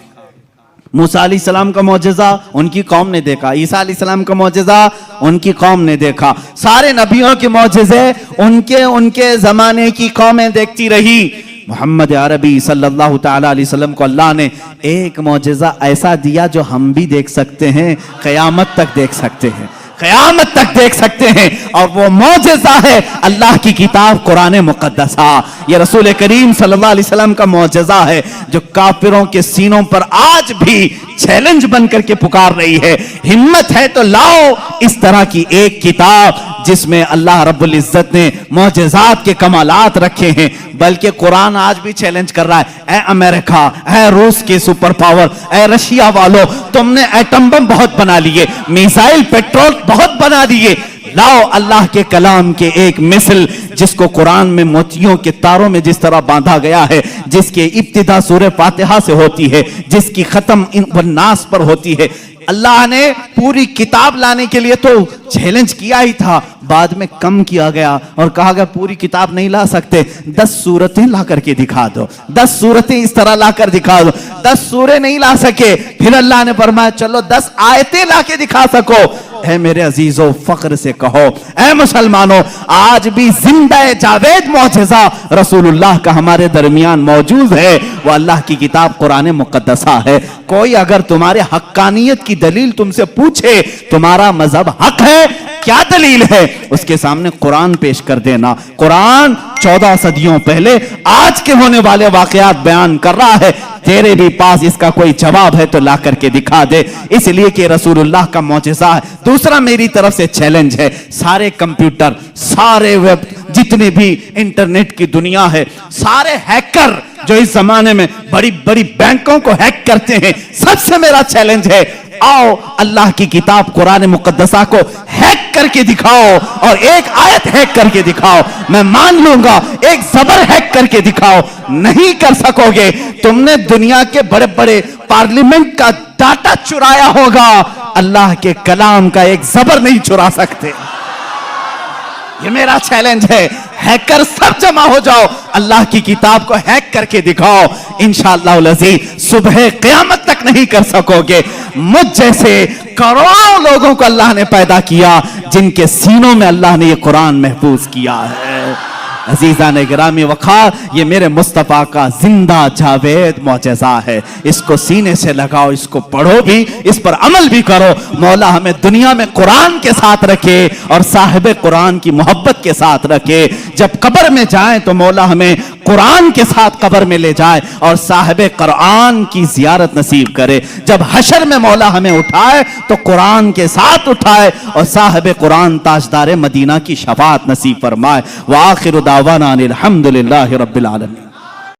मूसा अलैहिस्सलाम का मौजज़ा उनकी कौम ने देखा, ईसा अलैहिस्सलाम का मौजज़ा उनकी कौम ने देखा, सारे नबियों के मौजज़े उनके ज़माने की कौमें देखती रही। मोहम्मद अरबी सल्लल्लाहु ताला अलैहि वसल्लम को अल्लाह ने एक मौजज़ा ऐसा दिया जो हम भी देख सकते हैं, क़यामत तक देख सकते हैं, क़यामत तक देख सकते हैं, और वो मौजज़ा है अल्लाह की किताब कुरान मुक़द्दसा। ये रसूल करीम सल्लल्लाहु अलैहि वसल्लम का मौजज़ा है जो काफिरों के सीनों पर आज भी चैलेंज बन करके पुकार रही है। हिम्मत है तो लाओ इस तरह की एक किताब जिसमें अल्लाह रब्बुल इज्जत ने मौजज़ात के कमालात रखे हैं। बल्कि कुरान आज भी चैलेंज कर रहा है, ए अमेरिका, ए रूस के सुपर पावर, ए रशिया वालों, तुमने एटम बम बहुत बना लिए, मिसाइल पेट्रोल बहुत बना दिए, लाओ अल्लाह के कलाम के एक मिसल जिसको कुरान में मोतियों के तारों में जिस तरह बांधा गया है, जिसके इब्तिदा सूरह फातिहा से होती है, जिसकी खत्म नास पर होती है। अल्लाह ने पूरी किताब लाने के लिए तो चैलेंज किया ही था, बाद में कम किया गया और कहा गया पूरी किताब नहीं ला सकते, 10 सूरतें ला करके दिखा दो, 10 सूरतें इस तरह ला कर दिखा दो। 10 सूरे नहीं ला सके, फिर अल्लाह ने फरमाया चलो 10 आयतें ला के दिखा सको। है मेरे अजीजों, फख्र से कहो, ऐ मुसलमानों, आज भी जिंदा जिंदा जावेद मौजज़ा रसूलुल्लाह का हमारे दरमियान मौजूद है, वो अल्लाह की किताब कुरान मुक़द्दसा है। कोई अगर तुम्हारे हक्कानियत की दलील तुमसे पूछे, तुम्हारा मजहब हक है, क्या दलील है, उसके सामने कुरान पेश कर देना। कुरान 14 सदियों पहले आज के होने वाले वाकयात बयान कर रहा है। तेरे भी पास इसका कोई जवाब है तो ला करके दिखा दे, इसलिए कि रसूलुल्लाह का मौजज़ा है। दूसरा मेरी तरफ से चैलेंज है, सारे कंप्यूटर, सारे वेब, जितने भी इंटरनेट की दुनिया है, सारे हैकर जो इस जमाने में बड़ी बड़ी बैंकों को हैक करते हैं, सबसे मेरा चैलेंज है, आओ अल्लाह की किताब कुरान मुक़द्दसा को हैक करके दिखाओ और एक आयत हैक करके दिखाओ, मैं मान लूंगा। एक ज़बर हैक करके दिखाओ, नहीं कर सकोगे। तुमने दुनिया के बड़े बड़े पार्लियामेंट का डाटा चुराया होगा, अल्लाह के कलाम का एक ज़बर नहीं चुरा सकते। ये मेरा चैलेंज है, हैकर सब जमा हो जाओ, अल्लाह की किताब को हैक करके दिखाओ। इंशाअल्लाह अज़ीज़ सुबह क़यामत तक नहीं कर सकोगे। मुझ जैसे करोड़ों लोगों को अल्लाह ने पैदा किया, जिनके सीनों में अल्लाह ने ये कुरान महफूज किया है। अजीज़ान गिरामी वक़ार, ये मेरे मुस्तफ़ा का जिंदा जावेद मौजज़ा है। इसको सीने से लगाओ, इसको पढ़ो भी, इस पर अमल भी करो। मौला हमें दुनिया में कुरान के साथ रखे और साहिब कुरान की मोहब्बत के साथ रखे। जब कब्र में जाएं तो मौला हमें कुरान के साथ कब्र में ले जाए और साहिब कुरान की ज़ियारत नसीब करे। जब हशर में मौला हमें उठाए तो कुरान के साथ उठाए और साहिब कुरान ताजदार मदीना की शफाअत नसीब फरमाए। व आखिर दावाना अनिल हम्दुलिल्लाहि रब्बिल आलमीन।